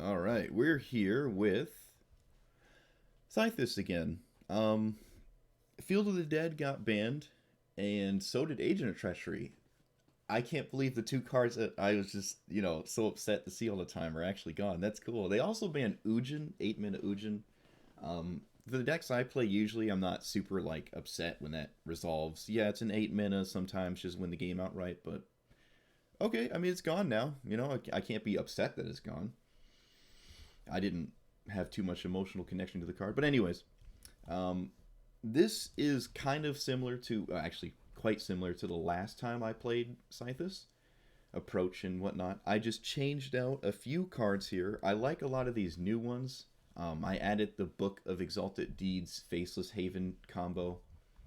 All right, we're here with Sythis again. Field of the Dead got banned, and so did Agent of Treachery. I can't believe the two cards that I was just, so upset to see all the time are actually gone. That's cool. They also banned Ujin, 8-mana Ujin. For the decks I play, usually I'm not super, upset when that resolves. Yeah, it's an 8 mana, sometimes just win the game outright, but okay, I mean, it's gone now. I can't be upset that it's gone. I didn't have too much emotional connection to the card. But anyways, um, this is kind of similar to, actually quite similar to the last time I played Sythis, Approach and whatnot. I just changed out a few cards here. I like a lot of these new ones. I added the Book of Exalted Deeds Faceless Haven combo,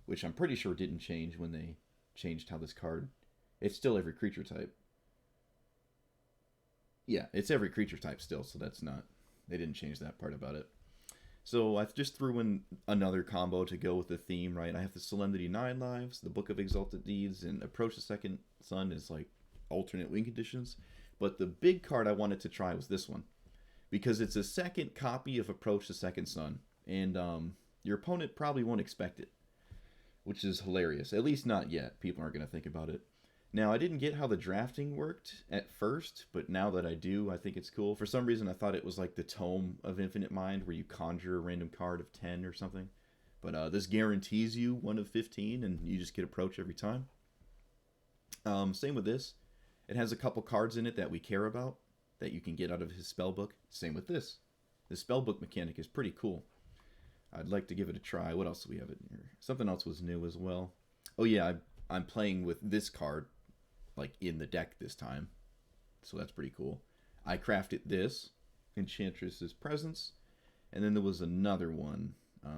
which I'm pretty sure didn't change when they changed how this card. It's still every creature type. Yeah, it's every creature type still, so that's not. They didn't change that part about it. So I just threw in another combo to go with the theme, right? I have the Solemnity 9 lives, the Book of Exalted Deeds, and Approach the Second Sun is like alternate win conditions. But the big card I wanted to try was this one, because it's a second copy of Approach the Second Sun, and your opponent probably won't expect it, which is hilarious. At least not yet. People aren't going to think about it. Now, I didn't get how the drafting worked at first, but now that I do, I think it's cool. For some reason, I thought it was like the Tome of Infinite Mind, where you conjure a random card of 10 or something. But this guarantees you 1 of 15, and you just get Approach every time. Same with this. It has a couple cards in it that we care about, that you can get out of his spellbook. Same with this. The spellbook mechanic is pretty cool. I'd like to give it a try. What else do we have in here? Something else was new as well. Oh yeah, I'm playing with this card in the deck this time. So that's pretty cool. I crafted this, Enchantress's Presence, and then there was another one,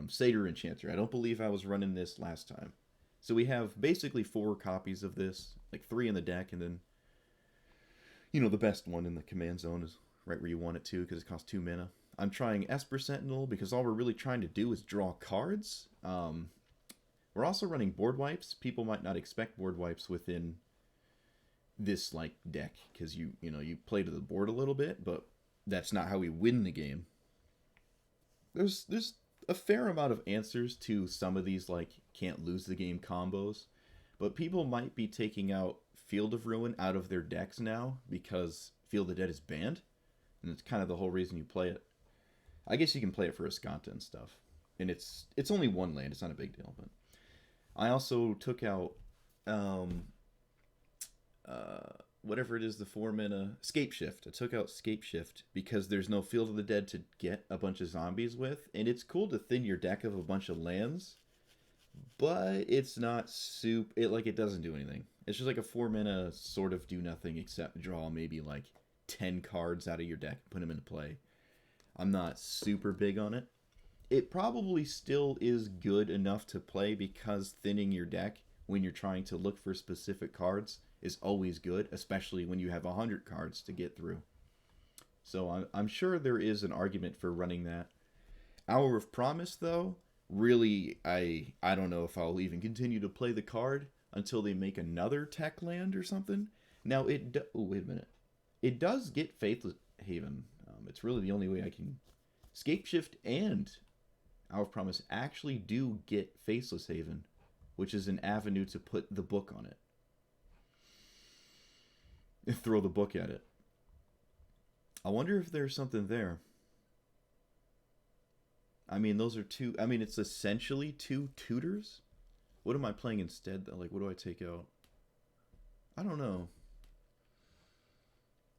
Satyr Enchanter. I don't believe I was running this last time. So we have basically 4 copies of this, 3 in the deck, and then, the best one in the command zone is right where you want it to, because it costs 2 mana. I'm trying Esper Sentinel, because all we're really trying to do is draw cards. We're also running board wipes. People might not expect board wipes within this deck, because you play to the board a little bit, but that's not how we win the game. There's a fair amount of answers to some of these can't lose the game combos, but people might be taking out Field of Ruin out of their decks now because Field of Dead is banned, and it's kind of the whole reason you play it. I guess you can play it for Escanta and stuff, and it's only 1 land. It's not a big deal. But I also took out whatever it is, the 4 mana Scape Shift. I took out Scape Shift because there's no Field of the Dead to get a bunch of zombies with, and it's cool to thin your deck of a bunch of lands, but it's not it doesn't do anything. It's just like a 4 mana sort of do nothing except draw maybe 10 cards out of your deck and put them into play. I'm not super big on it. It probably still is good enough to play, because thinning your deck when you're trying to look for specific cards is always good, especially when you have 100 cards to get through. So I'm sure there is an argument for running that. Hour of Promise, though, really, I don't know if I'll even continue to play the card until they make another tech land or something. Now, oh, wait a minute. It does get Faithless Haven. It's really the only way I can. Scapeshift and Hour of Promise actually do get Faceless Haven, which is an avenue to put the book on it. And throw the book at it. I wonder if there's something there. I mean, those are two. I mean, it's essentially 2 tutors. What am I playing instead? What do I take out? I don't know.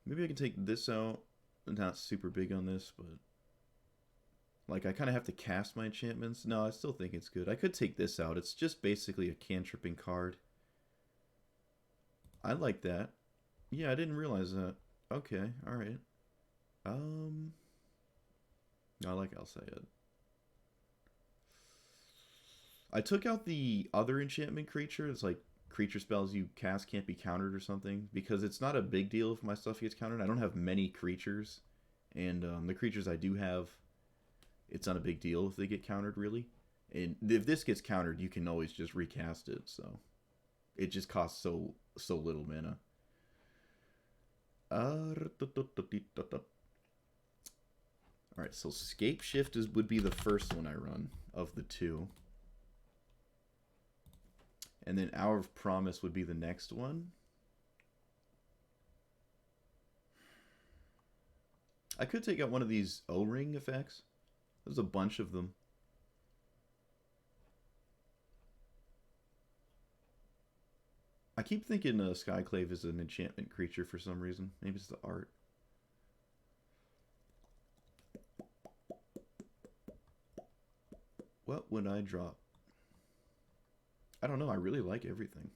Maybe I can take this out. I'm not super big on this, but I kind of have to cast my enchantments. No, I still think it's good. I could take this out. It's just basically a cantripping card. I like that. Yeah, I didn't realize that. Okay, alright. I like Alseid. I took out the other enchantment creature. It's creature spells you cast can't be countered or something, because it's not a big deal if my stuff gets countered. I don't have many creatures, and the creatures I do have, it's not a big deal if they get countered, really. And if this gets countered, you can always just recast it, so it just costs so little mana. Alright, so Scape Shift would be the first one I run of the two. And then Hour of Promise would be the next one. I could take out one of these O-ring effects. There's a bunch of them. I keep thinking Skyclave is an enchantment creature for some reason. Maybe it's the art. What would I drop? I don't know. I really like everything.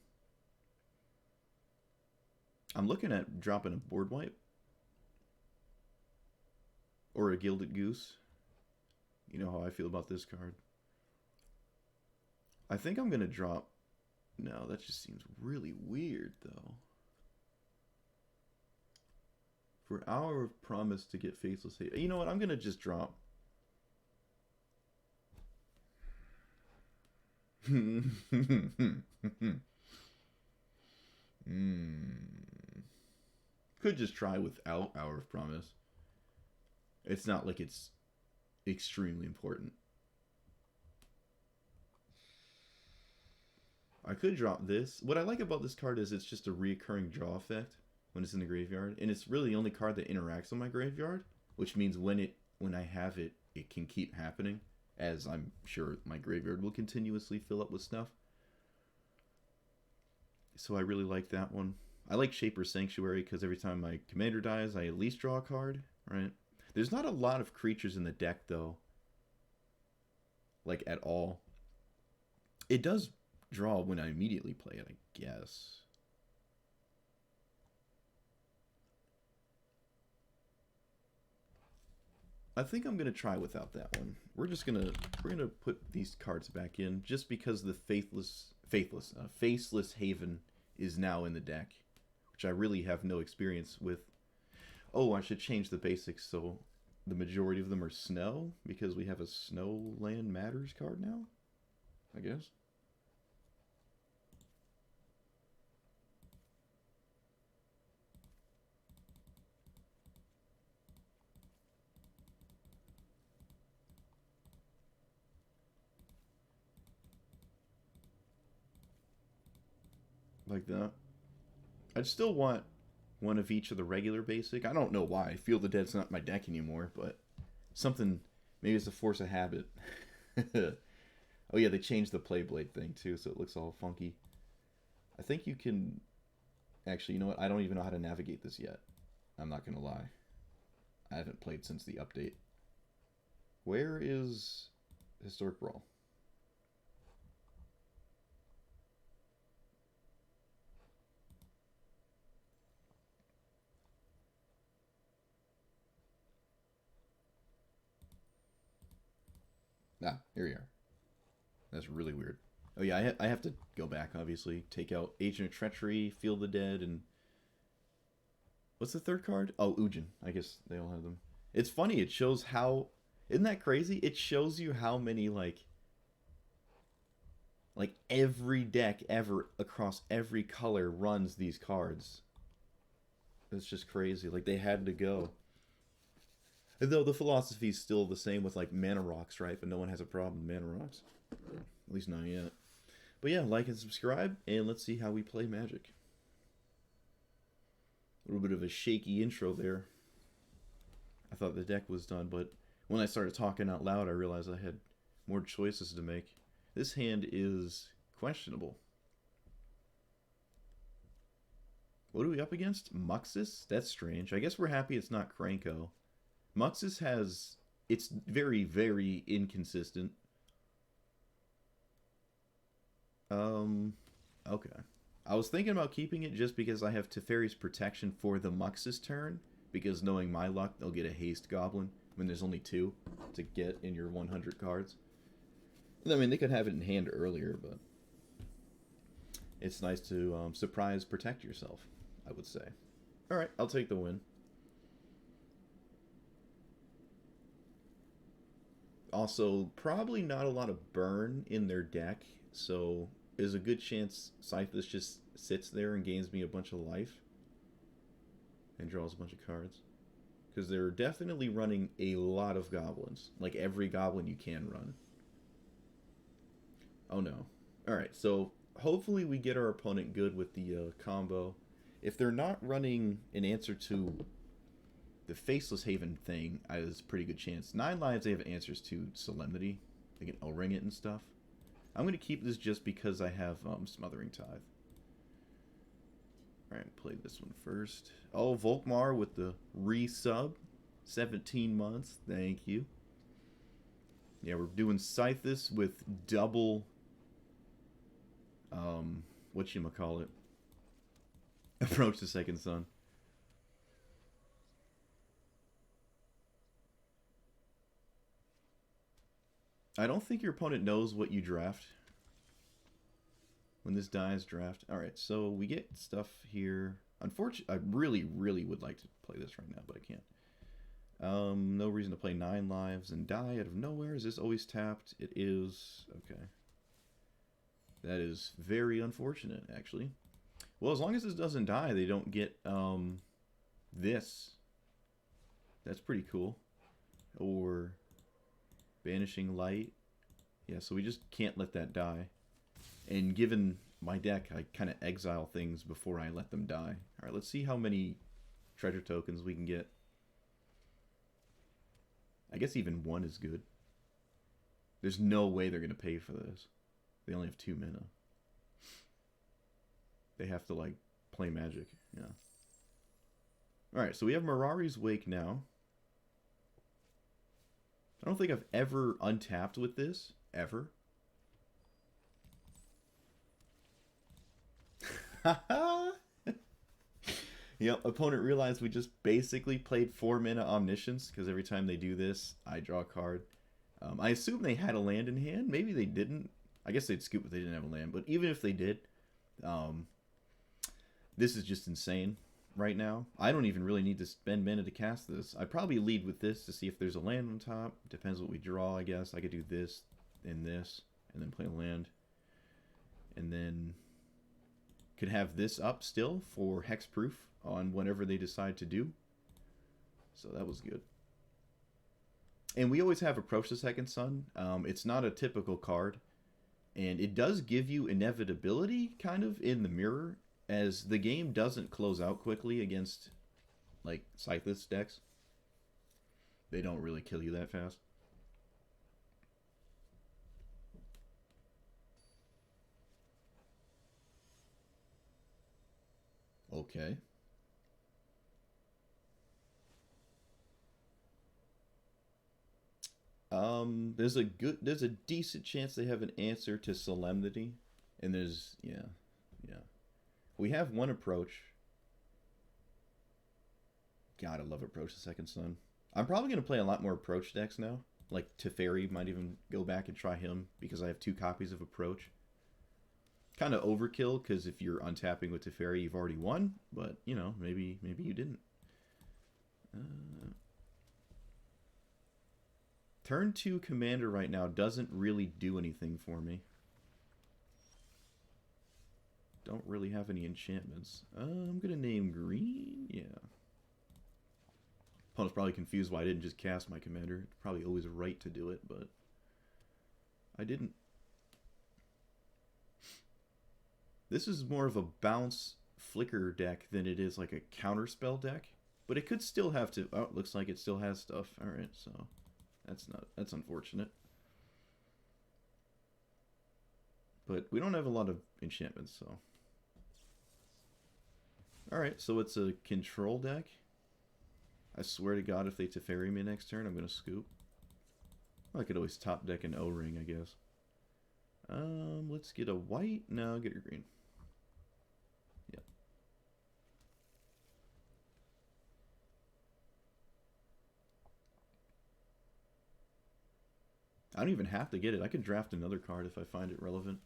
I'm looking at dropping a board wipe. Or a Gilded Goose. You know how I feel about this card. I think I'm going to drop... No, that just seems really weird, though. For Hour of Promise to get Faithless Hate. You know what? I'm going to just drop... Could just try without Hour of Promise. It's not like it's extremely important. I could drop this. What I like about this card is it's just a reoccurring draw effect when it's in the graveyard. And it's really the only card that interacts on my graveyard. Which means when I have it, it can keep happening. As I'm sure my graveyard will continuously fill up with stuff. So I really like that one. I like Shaper's Sanctuary because every time my commander dies, I at least draw a card. Right? There's not a lot of creatures in the deck, though. Like, at all. It does draw when I immediately play it, I guess. I think I'm going to try without that one. We're gonna put these cards back in just because the Faceless Haven is now in the deck, which I really have no experience with. Oh, I should change the basics so the majority of them are snow, because we have a Snowland Matters card now, I guess. Like that. I'd still want one of each of the regular basic. I don't know why. I feel the Dead's not my deck anymore, but something, maybe it's a force of habit. Oh yeah, they changed the Playblade thing too, so it looks all funky. I think you can... Actually, you know what? I don't even know how to navigate this yet. I'm not going to lie. I haven't played since the update. Where is Historic Brawl? Ah, here we are. That's really weird. Oh yeah, I have to go back, obviously. Take out Agent of Treachery, Feel the Dead, and... What's the third card? Oh, Ujin. I guess they all have them. It's funny, it shows how... Isn't that crazy? It shows you how many, like every deck ever, across every color, runs these cards. It's just crazy. Like, they had to go. And though the philosophy is still the same with, like, mana rocks, right? But no one has a problem with mana rocks. At least not yet. But yeah, like and subscribe, and let's see how we play Magic. A little bit of a shaky intro there. I thought the deck was done, but when I started talking out loud, I realized I had more choices to make. This hand is questionable. What are we up against? Muxus? That's strange. I guess we're happy it's not Kranko. Muxus has... It's very, very inconsistent. Okay. I was thinking about keeping it just because I have Teferi's Protection for the Muxus turn. Because knowing my luck, they'll get a Haste Goblin when there's only 2 to get in your 100 cards. I mean, they could have it in hand earlier, but... It's nice to surprise protect yourself, I would say. Alright, I'll take the win. Also, probably not a lot of burn in their deck, so there's a good chance Sythis just sits there and gains me a bunch of life. And draws a bunch of cards. because they're definitely running a lot of goblins. Like every goblin you can run. Oh no. Alright, so hopefully we get our opponent good with the combo. If they're not running an answer to the Faceless Haven thing, there's a pretty good chance. 9 lives, they have answers to Solemnity. They can O-ring it and stuff. I'm going to keep this just because I have Smothering Tithe. Alright, play this one first. Oh, Volkmar with the resub. 17 months. Thank you. Yeah, we're doing Sythis with double... whatchamacallit? Approach the Second Sun. I don't think your opponent knows what you draft. When this dies, draft. Alright, so we get stuff here. Unfortunately, I really, really would like to play this right now, but I can't. No reason to play 9 lives and die out of nowhere. Is this always tapped? It is. Okay. That is very unfortunate, actually. Well, as long as this doesn't die, they don't get this. That's pretty cool. Or Banishing Light. Yeah, so we just can't let that die. And given my deck, I kind of exile things before I let them die. Alright, let's see how many treasure tokens we can get. I guess even 1 is good. There's no way they're going to pay for this. They only have 2 mana. They have to, like, play Magic. Yeah. Alright, so we have Mirari's Wake now. I don't think I've ever untapped with this. Ever. Yep, opponent realized we just basically played 4 mana Omniscience, because every time they do this, I draw a card. I assume they had a land in hand. Maybe they didn't. I guess they'd scoop if they didn't have a land, but even if they did, this is just insane right now. I don't even really need to spend mana to cast this. I'd probably lead with this to see if there's a land on top. Depends what we draw, I guess. I could do this and this, and then play a land. And then could have this up still for hexproof on whatever they decide to do. So that was good. And we always have Approach the Second Sun. It's not a typical card. And it does give you inevitability, kind of, in the mirror, as the game doesn't close out quickly against, like, Sythis decks. They don't really kill you that fast. Okay. There's a decent chance they have an answer to Solemnity, and there's yeah. We have 1 approach. God, I love Approach the Second Sun. I'm probably gonna play a lot more approach decks now. Like Teferi, might even go back and try him because I have 2 copies of Approach. Kind of overkill because if you're untapping with Teferi, you've already won. But you know, maybe you didn't. Turn 2 commander right now doesn't really do anything for me. Don't really have any enchantments. I'm going to name green. Yeah. Opponent's probably confused why I didn't just cast my commander. It's probably always right to do it, but I didn't. This is more of a bounce flicker deck than it is like a counterspell deck. But it could still have to... Oh, it looks like it still has stuff. Alright, so... That's unfortunate. But we don't have a lot of enchantments, so... Alright, so it's a control deck. I swear to God, if they Teferi me next turn, I'm going to scoop. I could always top deck an O-ring, I guess. Let's get a white. No, get your green. Yeah. I don't even have to get it. I could draft another card if I find it relevant.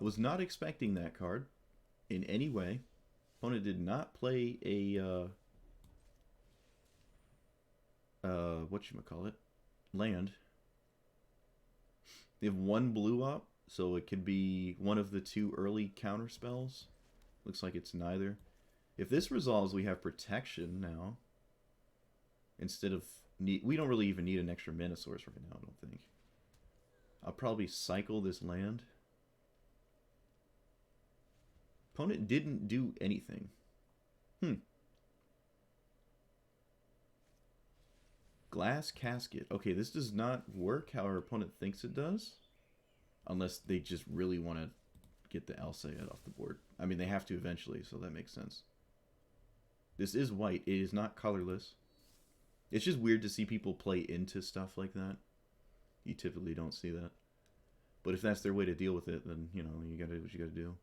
I was not expecting that card in any way. Opponent did not play a whatchamacallit? Land. They have 1 blue up, so it could be one of the 2 early counter spells. Looks like it's neither. If this resolves, we have protection now. Instead of... we don't really even need an extra mana source right now, I don't think. I'll probably cycle this land. Opponent didn't do anything. Glass Casket. Okay, this does not work how our opponent thinks it does. Unless they just really want to get the Alseid off the board. I mean, they have to eventually, so that makes sense. This is white. It is not colorless. It's just weird to see people play into stuff like that. You typically don't see that. But if that's their way to deal with it, then, you know, you gotta do what you gotta do.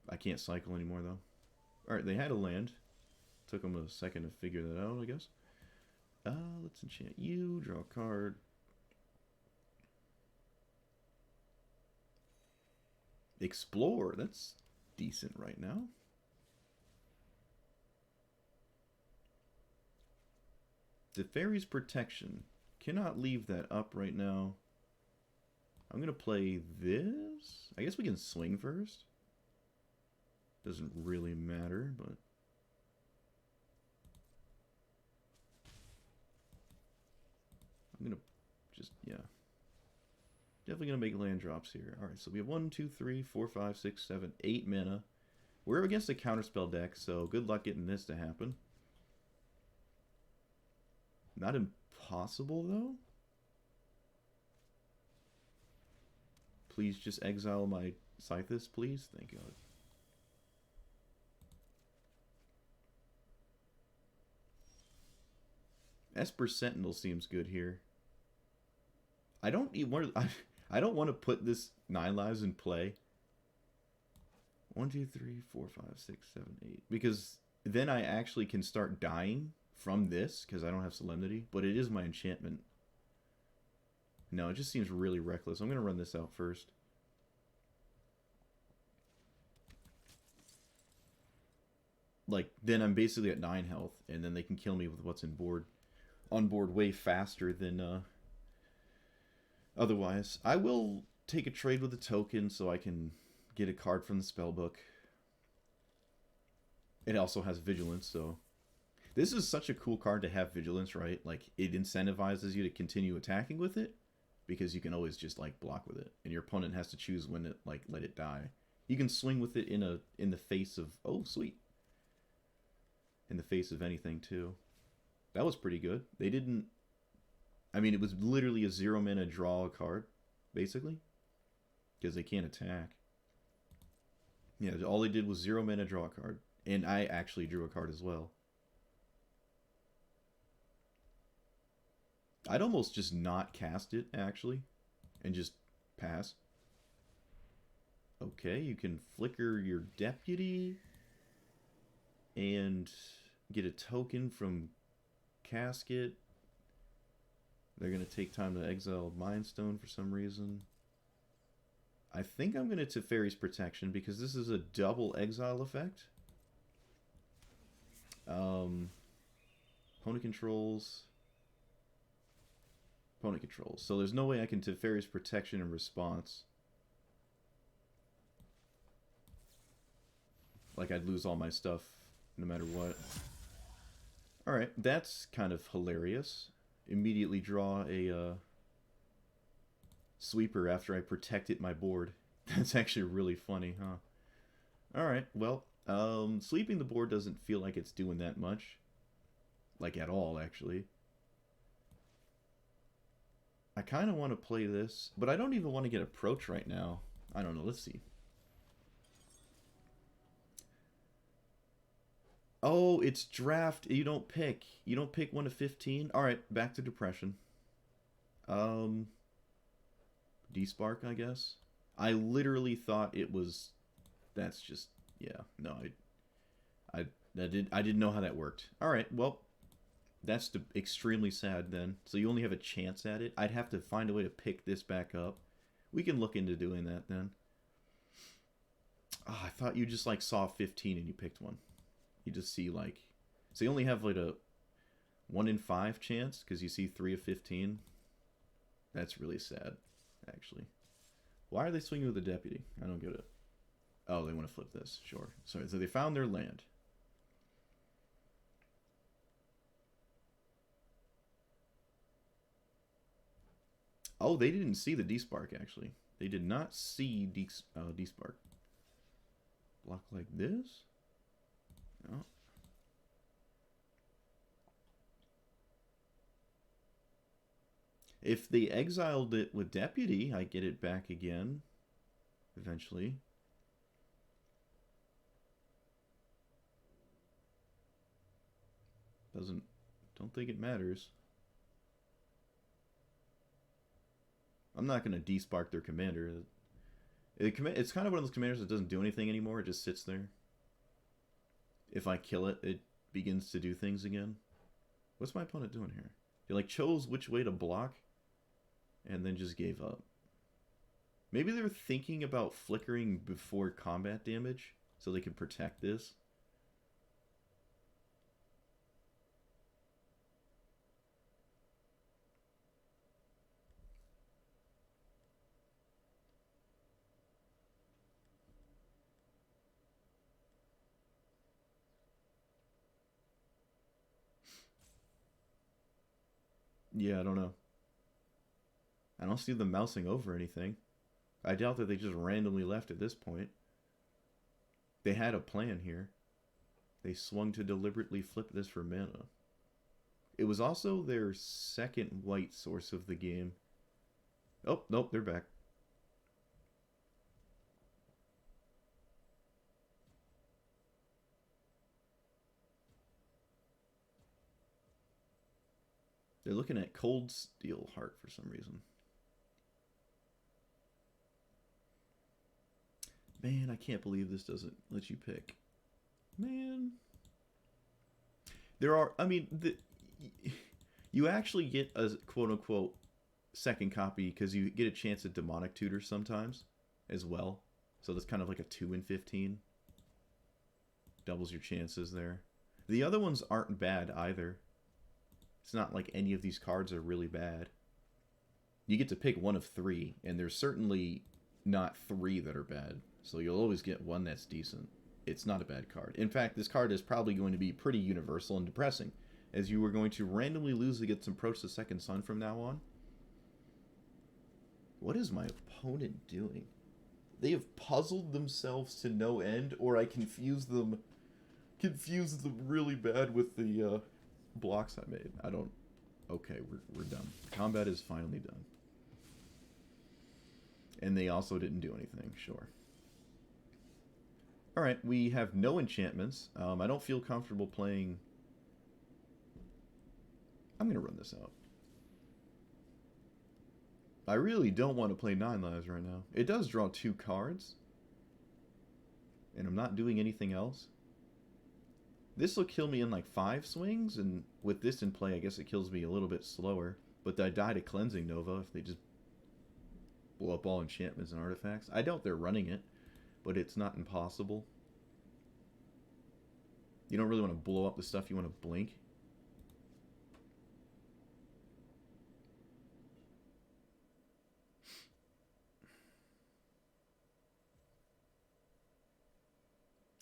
I can't cycle anymore, though. Alright, they had a land. Took them a second to figure that out, I guess. Let's enchant you, draw a card. Explore, that's decent right now. Teferi's Protection. Cannot leave that up right now. I'm going to play this. I guess we can swing first. Doesn't really matter, but... I'm going to just, yeah. Definitely going to make land drops here. Alright, so we have 1, 2, 3, 4, 5, 6, 7, 8 mana. We're against a counterspell deck, so good luck getting this to happen. Not impossible, though. Please just exile my Sythis, please. Thank God. Esper Sentinel seems good here. I don't want to put this 9 lives in play. 1, 2, 3, 4, 5, 6, 7, 8. Because then I actually can start dying from this, because I don't have Solemnity. But it is my enchantment. No, it just seems really reckless. I'm going to run this out first. Like, then I'm basically at 9 health, and then they can kill me with what's on board way faster than otherwise. I will take a trade with a token so I can get a card from the spellbook. It also has Vigilance, so... This is such a cool card to have Vigilance, right? Like, it incentivizes you to continue attacking with it, because you can always just, like, block with it. And your opponent has to choose when to, like, let it die. You can swing with it in the face of... Oh, sweet. In the face of anything, too. That was pretty good. They didn't... I mean, it was literally a 0 mana draw a card, basically. Because they can't attack. Yeah, all they did was 0 mana draw a card. And I actually drew a card as well. I'd almost just not cast it, actually. And just pass. Okay, you can flicker your Deputy. And get a token from Casket. They're going to take time to exile Mindstone for some reason. I think I'm going to Teferi's Protection because this is a double exile effect. Opponent controls. Opponent controls. So there's no way I can Teferi's Protection in response. Like I'd lose all my stuff no matter what. Alright, that's kind of hilarious. Immediately draw a sweeper after I protected my board. That's actually really funny, huh? Alright, well, sweeping the board doesn't feel like it's doing that much. Like, at all, actually. I kind of want to play this, but I don't even want to get approach right now. I don't know, let's see. Oh, it's draft. You don't pick. You don't pick 1 to 15. Alright, back to Depression. D-Spark, I guess. I literally thought it was... That's just... Yeah, no, I didn't know how that worked. Alright, well, that's extremely sad then. So you only have a chance at it. I'd have to find a way to pick this back up. We can look into doing that then. Oh, I thought you just, like, saw 15 and you picked one. You just see, like... So you only have, like, a 1 in 5 chance, because you see 3 of 15. That's really sad, actually. Why are they swinging with the Deputy? I don't get it. Oh, they want to flip this. Sure. So they found their land. Oh, they didn't see the D-Spark, actually. They did not see D-Spark. Block like this? No. If they exiled it with Deputy, I get it back again. Eventually. Don't think it matters. I'm not going to despark their commander. It's kind of one of those commanders that doesn't do anything anymore. It just sits there. If I kill it, it begins to do things again. What's my opponent doing here? He like chose which way to block and then just gave up. Maybe they were thinking about flickering before combat damage so they could protect this. Yeah, I don't know. I don't see them mousing over anything. I doubt that they just randomly left at this point. They had a plan here. They swung to deliberately flip this for mana. It was also their second white source of the game. Oh, nope, they're back. They're looking at Cold Steel Heart for some reason. Man, I can't believe this doesn't let you pick. Man. There are, I mean, you actually get a quote-unquote second copy because you get a chance at Demonic Tutor sometimes as well. So that's kind of like a 2 in 15. Doubles your chances there. The other ones aren't bad either. It's not like any of these cards are really bad. You get to pick one of 3, and there's certainly not 3 that are bad. So you'll always get one that's decent. It's not a bad card. In fact, this card is probably going to be pretty universal and depressing, as you are going to randomly lose against some Approach the Second Sun from now on. What is my opponent doing? They have puzzled themselves to no end, or I confuse them really bad with the blocks I made. I don't... Okay, we're done. Combat is finally done. And they also didn't do anything, sure. Alright, we have no enchantments. I don't feel comfortable playing... I'm going to run this out. I really don't want to play 9 lives right now. It does draw 2 cards. And I'm not doing anything else. This will kill me in like 5 swings, and with this in play, I guess it kills me a little bit slower. But I die to Cleansing Nova if they just blow up all enchantments and artifacts. I doubt they're running it, but it's not impossible. You don't really want to blow up the stuff you want to blink.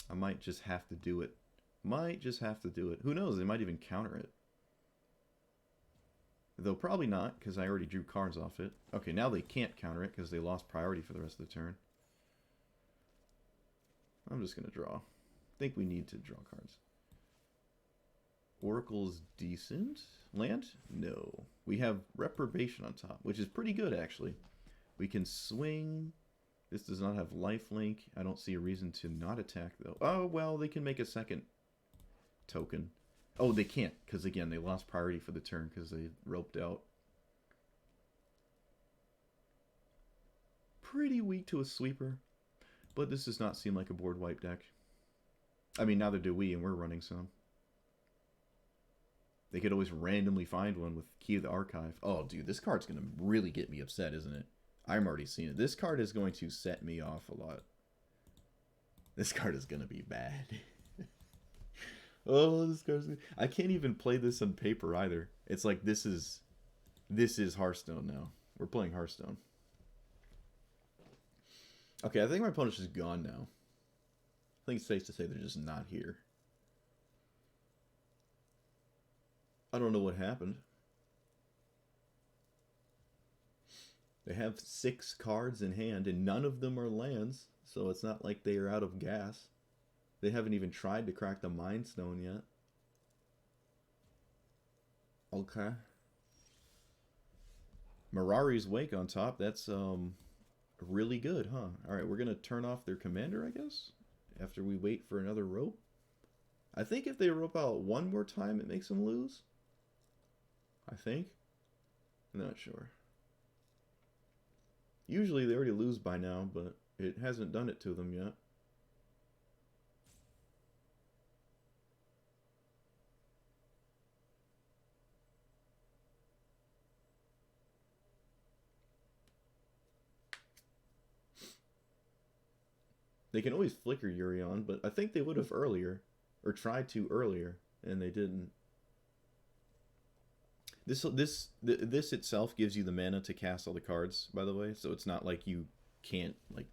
I might just have to do it. Might just have to do it. Who knows? They might even counter it. Though probably not, because I already drew cards off it. Okay, now they can't counter it because they lost priority for the rest of the turn. I'm just going to draw. I think we need to draw cards. Oracle's decent. Land? No. We have Reprobation on top, which is pretty good, actually. We can swing. This does not have lifelink. I don't see a reason to not attack, though. Oh, well, they can make a second token. Oh, they can't, because again, they lost priority for the turn because they roped out. Pretty weak to a sweeper, but this does not seem like a board wipe deck. I mean, neither do we, and we're running some. They could always randomly find one with Key of the Archive. Oh, dude, this card's going to really get me upset, isn't it? I'm already seeing it. This card is going to set me off a lot. This card is going to be bad. Oh, this card's... I can't even play this on paper either. It's like this is Hearthstone now. We're playing Hearthstone. Okay, I think my opponent's just gone now. I think it's safe to say they're just not here. I don't know what happened. They have 6 cards in hand, and none of them are lands, so it's not like they are out of gas. They haven't even tried to crack the Mind Stone yet. Okay. Mirari's Wake on top. That's really good, huh? Alright, we're going to turn off their commander, I guess, after we wait for another rope. I think if they rope out one more time, it makes them lose. I think. I'm not sure. Usually they already lose by now, but it hasn't done it to them yet. They can always flicker Yurion, but I think they would have earlier, or tried to earlier, and they didn't. This itself gives you the mana to cast all the cards, by the way, so it's not like you can't, like,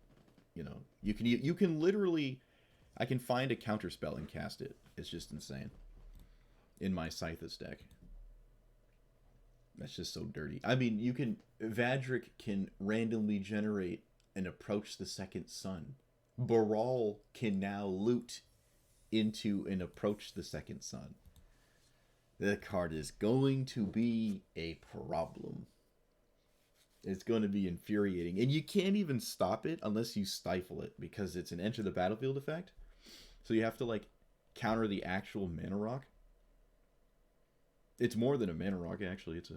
you know, you can literally, I can find a counter spell and cast it. It's just insane. In my Sythis deck. That's just so dirty. I mean, you can, Vadrik can randomly generate and approach the second sun. Brawl can now loot into and approach the second sun. The card is going to be a problem. It's going to be infuriating. And you can't even stop it unless you stifle it, because it's an enter the battlefield effect. So you have to, like, counter the actual mana rock. It's more than a mana rock, actually. It's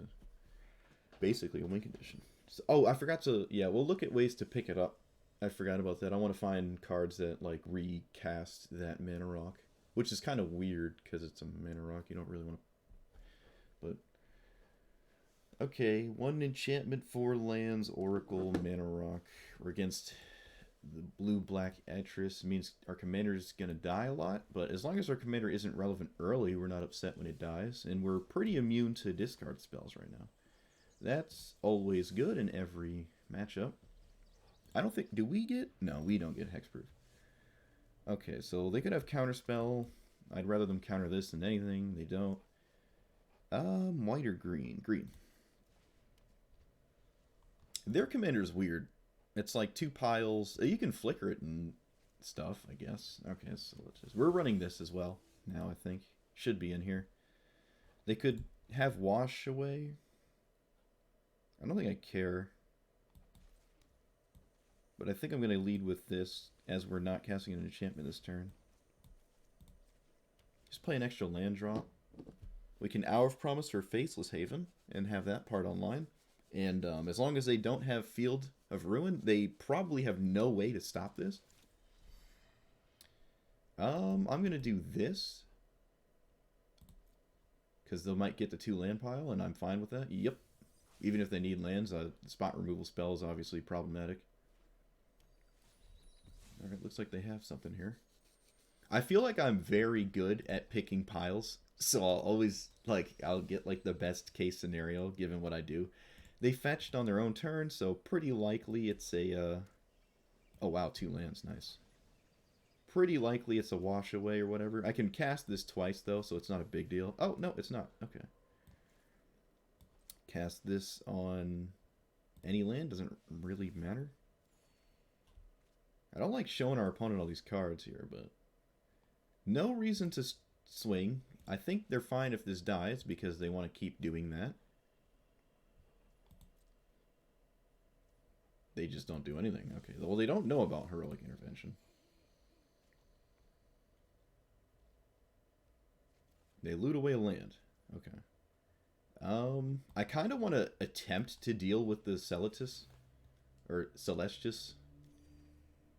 basically a win condition. So, oh, I forgot to... Yeah, we'll look at ways to pick it up. I forgot about that. I want to find cards that, like, recast that mana rock. Which is kind of weird, because it's a mana rock. You don't really want to... But... Okay, 1 enchantment, 4 lands, Oracle, mana rock. We're against the blue-black Etris. It means our commander is going to die a lot, but as long as our commander isn't relevant early, we're not upset when it dies, and we're pretty immune to discard spells right now. That's always good in every matchup. I don't think... Do we get... No, we don't get hexproof. Okay, so they could have counterspell. I'd rather them counter this than anything. They don't. White or green? Green. Their commander is weird. It's like 2 piles. You can flicker it and stuff, I guess. Okay, so let's just... We're running this as well now, I think. Should be in here. They could have wash away. I don't think I care. But I think I'm going to lead with this, as we're not casting an enchantment this turn. Just play an extra land drop. We can Hour of Promise or Faceless Haven, and have that part online. And as long as they don't have Field of Ruin, they probably have no way to stop this. I'm going to do this. Because they might get the 2 land pile, and I'm fine with that. Yep. Even if they need lands, spot removal spell is obviously problematic. Alright, looks like they have something here. I feel like I'm very good at picking piles, so I'll always, like, I'll get, like, the best case scenario, given what I do. They fetched on their own turn, so pretty likely it's a, oh wow, 2 lands, nice. Pretty likely it's a wash away or whatever. I can cast this twice, though, so it's not a big deal. Oh, no, it's not. Okay. Cast this on any land, doesn't really matter. I don't like showing our opponent all these cards here, but no reason to swing. I think they're fine if this dies because they want to keep doing that. They just don't do anything. Okay, well, they don't know about Heroic Intervention. They loot away land. Okay. I kind of want to attempt to deal with the Selesnya, or Celestius.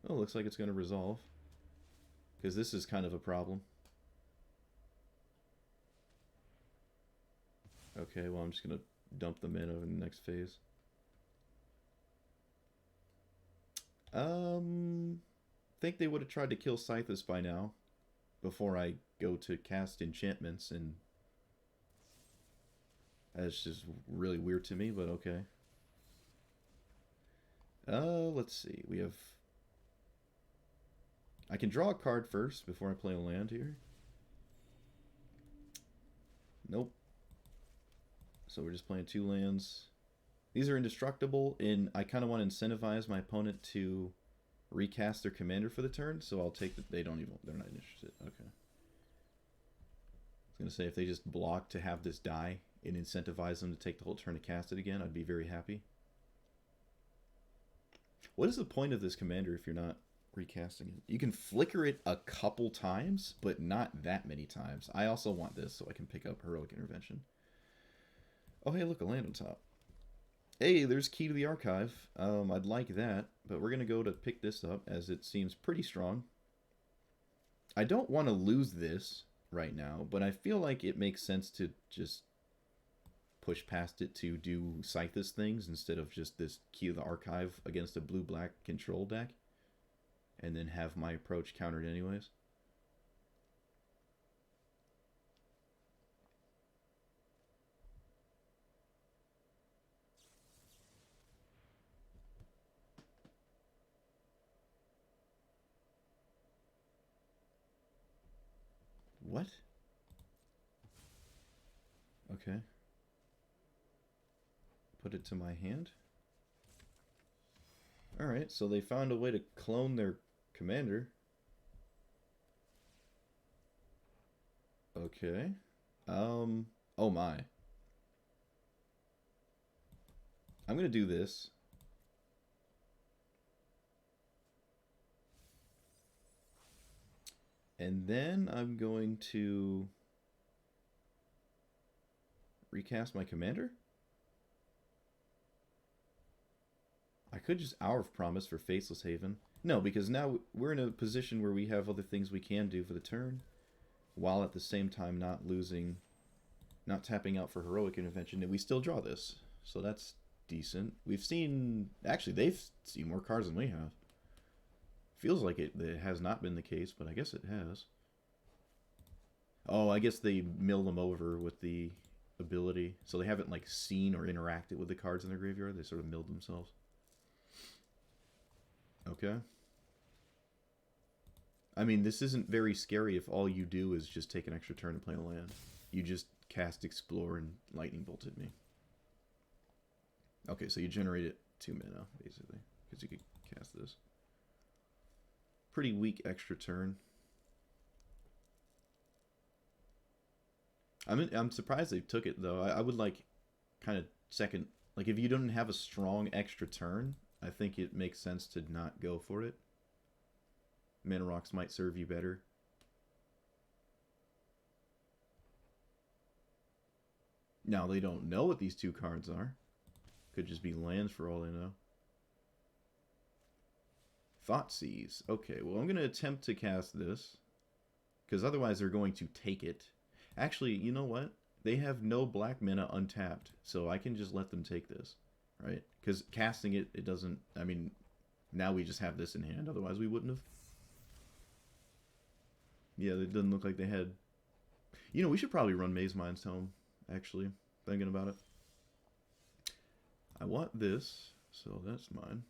Oh, looks like it's going to resolve. Because this is kind of a problem. Okay, well, I'm just going to dump them in over the next phase. Think they would have tried to kill Sythis by now. Before I go to cast enchantments, and... That's just really weird to me, but okay. Let's see. We have... I can draw a card first before I play a land here. Nope. So we're just playing 2 lands. These are indestructible, and I kind of want to incentivize my opponent to recast their commander for the turn, so I'll take they're not interested. Okay. I was going to say, if they just block to have this die and incentivize them to take the whole turn to cast it again, I'd be very happy. What is the point of this commander if you're not recasting it? You can flicker it a couple times, but not that many times. I also want this so I can pick up Heroic Intervention. Oh, hey, look, a land on top. Hey, there's Key to the Archive. I'd like that, but we're going to go to pick this up as it seems pretty strong. I don't want to lose this right now, but I feel like it makes sense to just push past it to do Sythis things instead of just this Key to the Archive against a blue-black control deck, and then have my approach countered anyways. What? Okay. Put it to my hand. Alright, so they found a way to clone their commander. Okay. Oh my. I'm gonna do this. And then I'm going to recast my commander. I could just Hour of Promise for Faceless Haven. No, because now we're in a position where we have other things we can do for the turn, while at the same time not tapping out for Heroic Intervention, and we still draw this. So that's decent. We've seen, actually, they've seen more cards than we have. Feels like it has not been the case, but I guess it has. Oh, I guess they mill them over with the ability. So they haven't like seen or interacted with the cards in their graveyard. They sort of milled themselves. Okay. I mean, this isn't very scary if all you do is just take an extra turn to play a land. You just cast Explore and Lightning Bolted me. Okay, so you generated 2 mana, basically, because you could cast this. Pretty weak extra turn. I'm surprised they took it, though. I would like kind of second... Like, if you don't have a strong extra turn, I think it makes sense to not go for it. Mana Rocks might serve you better. Now, they don't know what these 2 cards are. Could just be lands for all they know. Thoughtseize. Okay, well, I'm going to attempt to cast this, because otherwise they're going to take it. Actually, you know what? They have no black mana untapped, so I can just let them take this, right? Because casting it, it doesn't... I mean, now we just have this in hand, otherwise we wouldn't have. Yeah, it doesn't look like they had... You know, we should probably run Maze Mind's Tome, actually, thinking about it. I want this, so that's mine.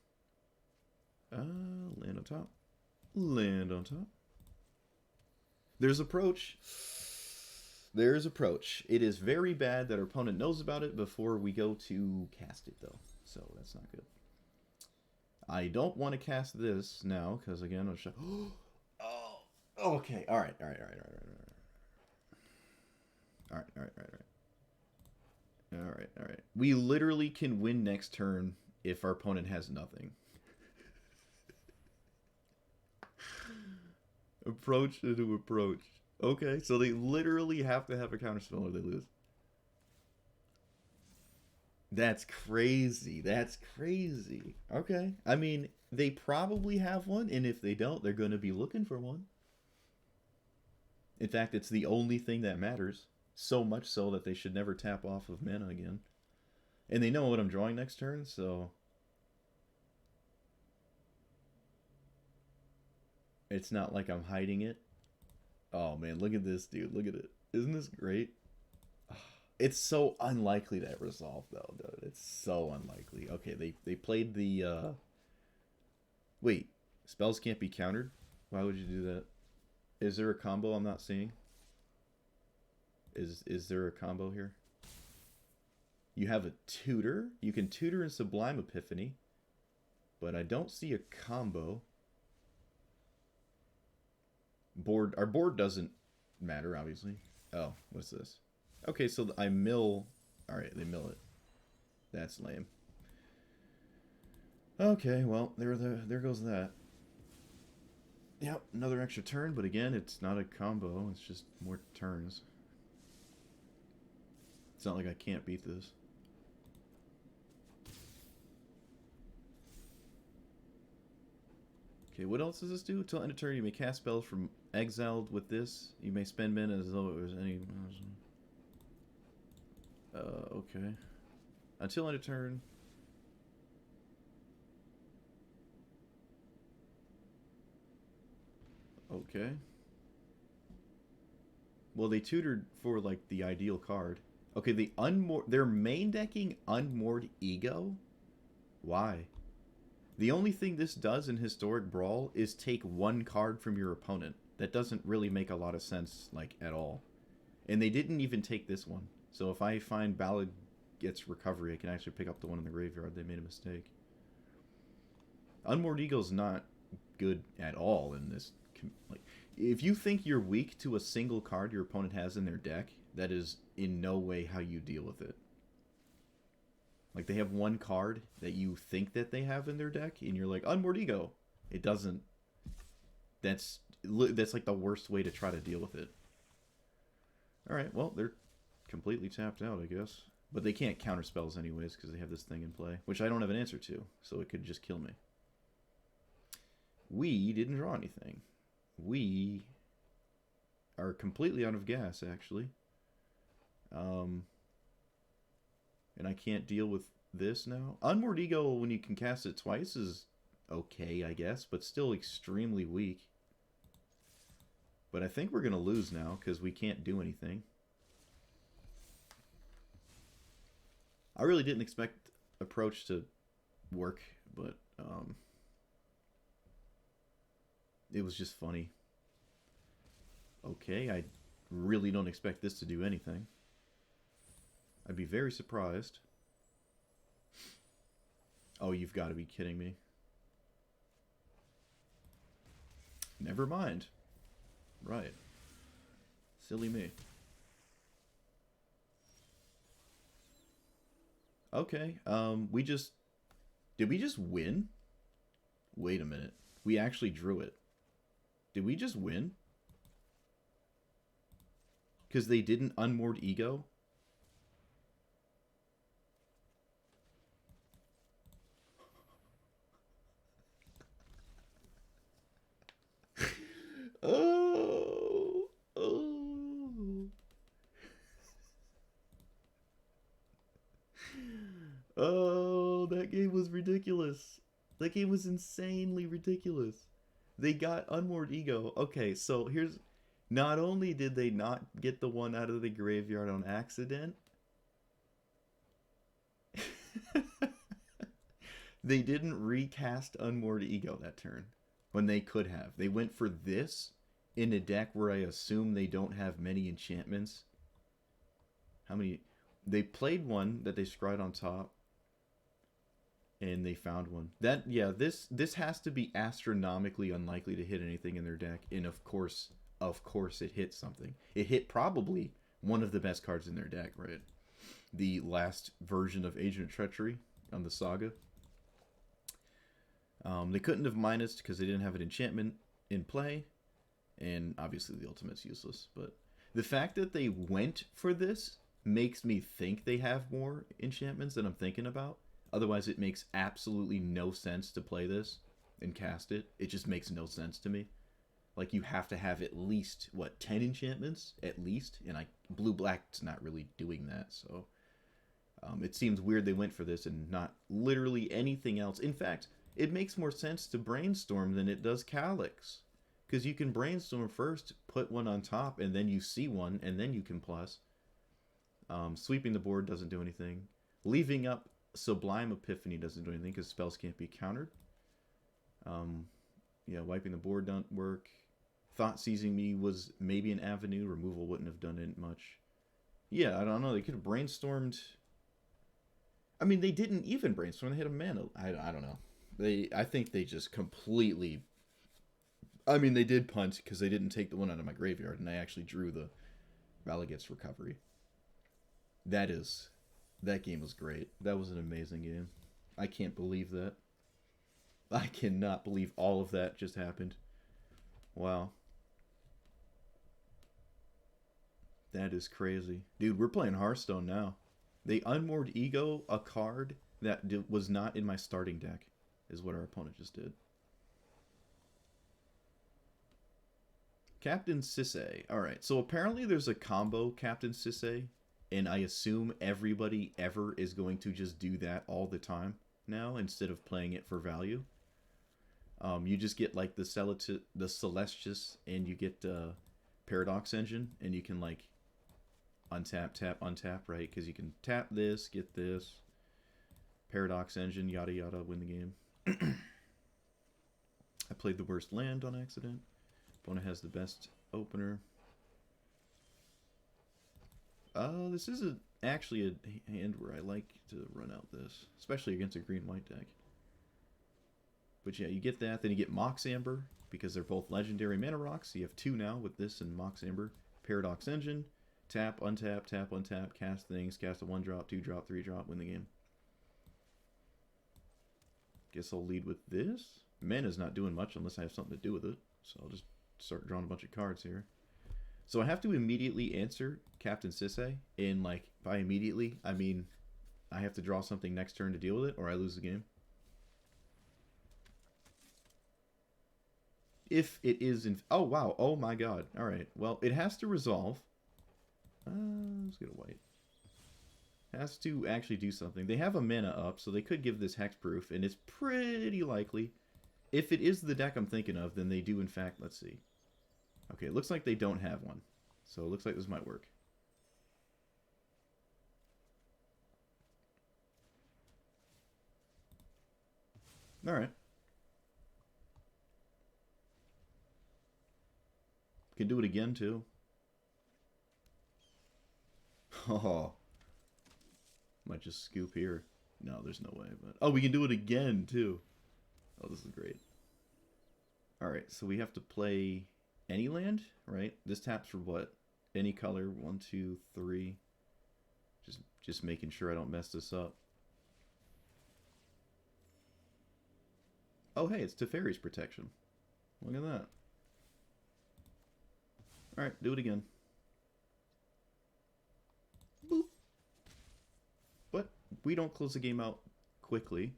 Land on top. Land on top. There's approach. There's approach. It is very bad that our opponent knows about it before we go to cast it, though. So that's not good. I don't want to cast this now, because again, I'll show... Oh, okay. Alright. Alright. We literally can win next turn if our opponent has nothing. Approach into approach. Okay, so they literally have to have a counterspell or they lose. That's crazy. That's crazy. Okay. I mean, they probably have one, and if they don't, they're going to be looking for one. In fact, it's the only thing that matters. So much so that they should never tap off of mana again. And they know what I'm drawing next turn, so... It's not like I'm hiding it. Oh man, look at this, dude. Look at it. Isn't this great? It's so unlikely that resolve, though, dude. It's so unlikely. Okay, they played the... Wait, spells can't be countered? Why would you do that? Is there a combo I'm not seeing? Is there a combo here? You have a tutor. You can tutor in Sublime Epiphany. But I don't see a combo. Our board doesn't matter, obviously. Oh, what's this? Okay, so I mill... Alright, they mill it. That's lame. Okay, well, there goes that. Yep, another extra turn, but again, it's not a combo. It's just more turns. It's not like I can't beat this. Okay, what else does this do? Until end of turn, you may cast spells from exiled with this. You may spend mana as though it was any... okay. Until end of turn... Okay. Well, they tutored for, like, the ideal card. Okay, they're main decking Unmoored Ego? Why? The only thing this does in Historic Brawl is take one card from your opponent. That doesn't really make a lot of sense, like, at all. And they didn't even take this one. So if I find Ballad gets Recovery, I can actually pick up the one in the graveyard. They made a mistake. Unmoored Ego's not good at all in this. Like, if you think you're weak to a single card your opponent has in their deck, that is in no way how you deal with it. Like, they have one card that you think that they have in their deck, and you're like, Unmoored Ego. It doesn't. That's like the worst way to try to deal with it. Alright, well, they're completely tapped out, I guess. But they can't counter spells anyways, because they have this thing in play, which I don't have an answer to, so it could just kill me. We didn't draw anything. We are completely out of gas, actually. And I can't deal with this now. Unmoored Ego, when you can cast it twice, is okay, I guess, but still extremely weak. But I think we're going to lose now, because we can't do anything. I really didn't expect Approach to work, but it was just funny. Okay, I really don't expect this to do anything. I'd be very surprised. Oh, you've got to be kidding me. Never mind. Right. Silly me. Okay, we just... Did we just win? Wait a minute. We actually drew it. Did we just win? Because they didn't Unmoored Ego? Oh, oh. Oh, that game was ridiculous. That game was insanely ridiculous. They got Unmoored Ego. Okay, so here's... Not only did they not get the one out of the graveyard on accident, they didn't recast Unmoored Ego that turn when they could have. They went for this in a deck where I assume they don't have many enchantments. How many? They played one that they scryed on top, and they found one. That, yeah, this has to be astronomically unlikely to hit anything in their deck, and of course it hit something. It hit probably one of the best cards in their deck, right? The last version of Agent of Treachery on the Saga. They couldn't have minused because they didn't have an enchantment in play, and obviously the ultimate's useless. But the fact that they went for this makes me think they have more enchantments than I'm thinking about. Otherwise, it makes absolutely no sense to play this and cast it. It just makes no sense to me. Like, you have to have at least, what, 10 enchantments? At least? And blue-black's not really doing that, so... it seems weird they went for this and not literally anything else. In fact, it makes more sense to Brainstorm than it does Calix. Because you can Brainstorm first, put one on top, and then you see one, and then you can plus. Sweeping the board doesn't do anything. Leaving up Sublime Epiphany doesn't do anything, because spells can't be countered. Yeah, wiping the board don't work. Thought seizing me was maybe an avenue. Removal wouldn't have done it much. Yeah, I don't know. They could have brainstormed. I mean, they didn't even brainstorm. They had a mana. I don't know. I think they just completely. I mean, they did punt because they didn't take the one out of my graveyard, and I actually drew the Relegate's Recovery. That game was great. That was an amazing game. I can't believe that. I cannot believe all of that just happened. Wow. That is crazy. Dude, we're playing Hearthstone now. They unmoored Ego, a card that was not in my starting deck, is what our opponent just did. Captain Sissay. Alright, so apparently there's a combo Captain Sissay, and I assume everybody ever is going to just do that all the time now, instead of playing it for value. You just get like the Celestius, and you get Paradox Engine, and you can like untap, tap, untap, right? Because you can tap this, get this, Paradox Engine, yada yada, win the game. I played the worst land on accident. Opponent has the best opener. This is actually a hand where I like to run out this, especially against a green-white deck. But yeah, you get that, then you get Mox Amber, because they're both legendary mana rocks. You have two now with this and Mox Amber. Paradox Engine, tap, untap, cast things, cast a 1-drop, 2-drop, 3-drop, win the game. Guess I'll lead with this. Mana's not doing much unless I have something to do with it, so I'll just start drawing a bunch of cards here. So I have to immediately answer Captain Sissay, and like, by immediately, I mean I have to draw something next turn to deal with it, or I lose the game. If it is in... Oh, wow. Oh, my God. All right. Well, it has to resolve. Let's get a white. Has to actually do something. They have a mana up, so they could give this hexproof, and it's pretty likely. If it is the deck I'm thinking of, then they do, in fact... Let's see. Okay, it looks like they don't have one. So it looks like this might work. All right. Can do it again, too. Oh. Might just scoop here. No, there's no way. But oh, we can do it again, too. Oh, this is great. Alright, so we have to play any land, right? This taps for what? Any color. 1, 2, 3. Just making sure I don't mess this up. Oh, hey, it's Teferi's Protection. Look at that. Alright, do it again. Boop. But we don't close the game out quickly.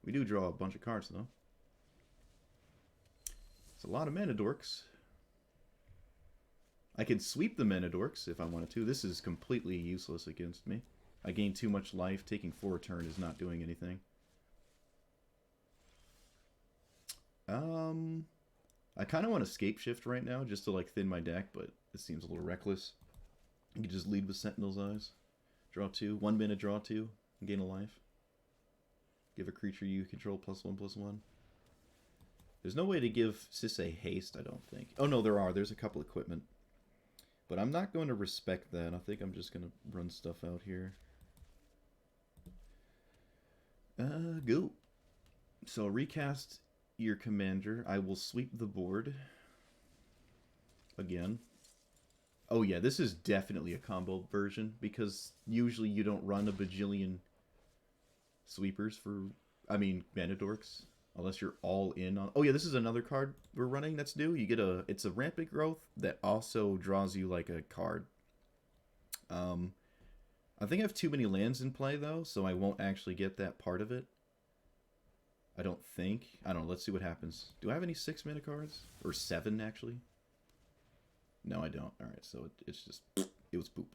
We do draw a bunch of cards, though. It's a lot of mana dorks. I can sweep the mana dorks if I wanted to. This is completely useless against me. I gain too much life. Taking 4 a turn is not doing anything. I kind of want to scape shift right now just to like thin my deck, but it seems a little reckless. You can just lead with Sentinel's Eyes. Draw 2. 1 mana, draw 2. Gain a life. Give a creature you control +1/+1. There's no way to give Sissay haste, I don't think. Oh no, there are. There's a couple equipment. But I'm not going to respect that. I think I'm just going to run stuff out here. Go. So recast your commander. I will sweep the board. Again. Oh yeah, this is definitely a combo version, because usually you don't run a bajillion sweepers for, I mean, mana dorks, unless you're all in on... Oh yeah, this is another card we're running that's new. You get a... It's a Rampant Growth that also draws you like a card. I think I have too many lands in play, though, so I won't actually get that part of it. I don't think. I don't know. Let's see what happens. Do I have any 6 mana cards? Or 7, actually? No, I don't. Alright, so it's just... It was poop.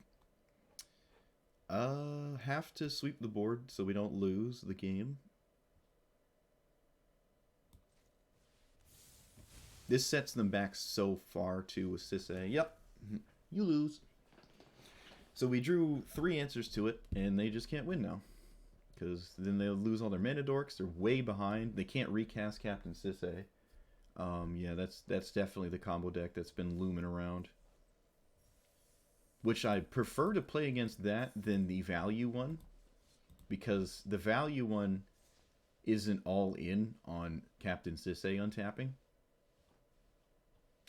Have to sweep the board so we don't lose the game. This sets them back so far, too, with Sissay. Yep. You lose. So we drew 3 answers to it, and they just can't win now. Because then they'll lose all their mana dorks. They're way behind. They can't recast Captain Sissay. Yeah, that's definitely the combo deck that's been looming around. Which I prefer to play against that than the value one, because the value one isn't all in on Captain Sissay untapping.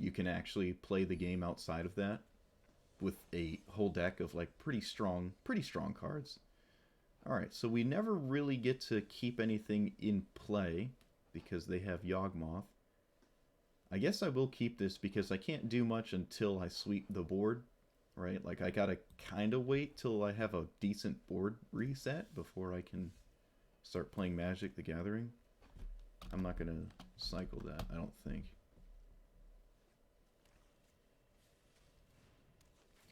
You can actually play the game outside of that with a whole deck of like pretty strong cards. All right, so we never really get to keep anything in play because they have Yawgmoth. I guess I will keep this because I can't do much until I sweep the board. Right, like I gotta kind of wait till I have a decent board reset before I can start playing Magic the Gathering. I'm not gonna cycle that, I don't think.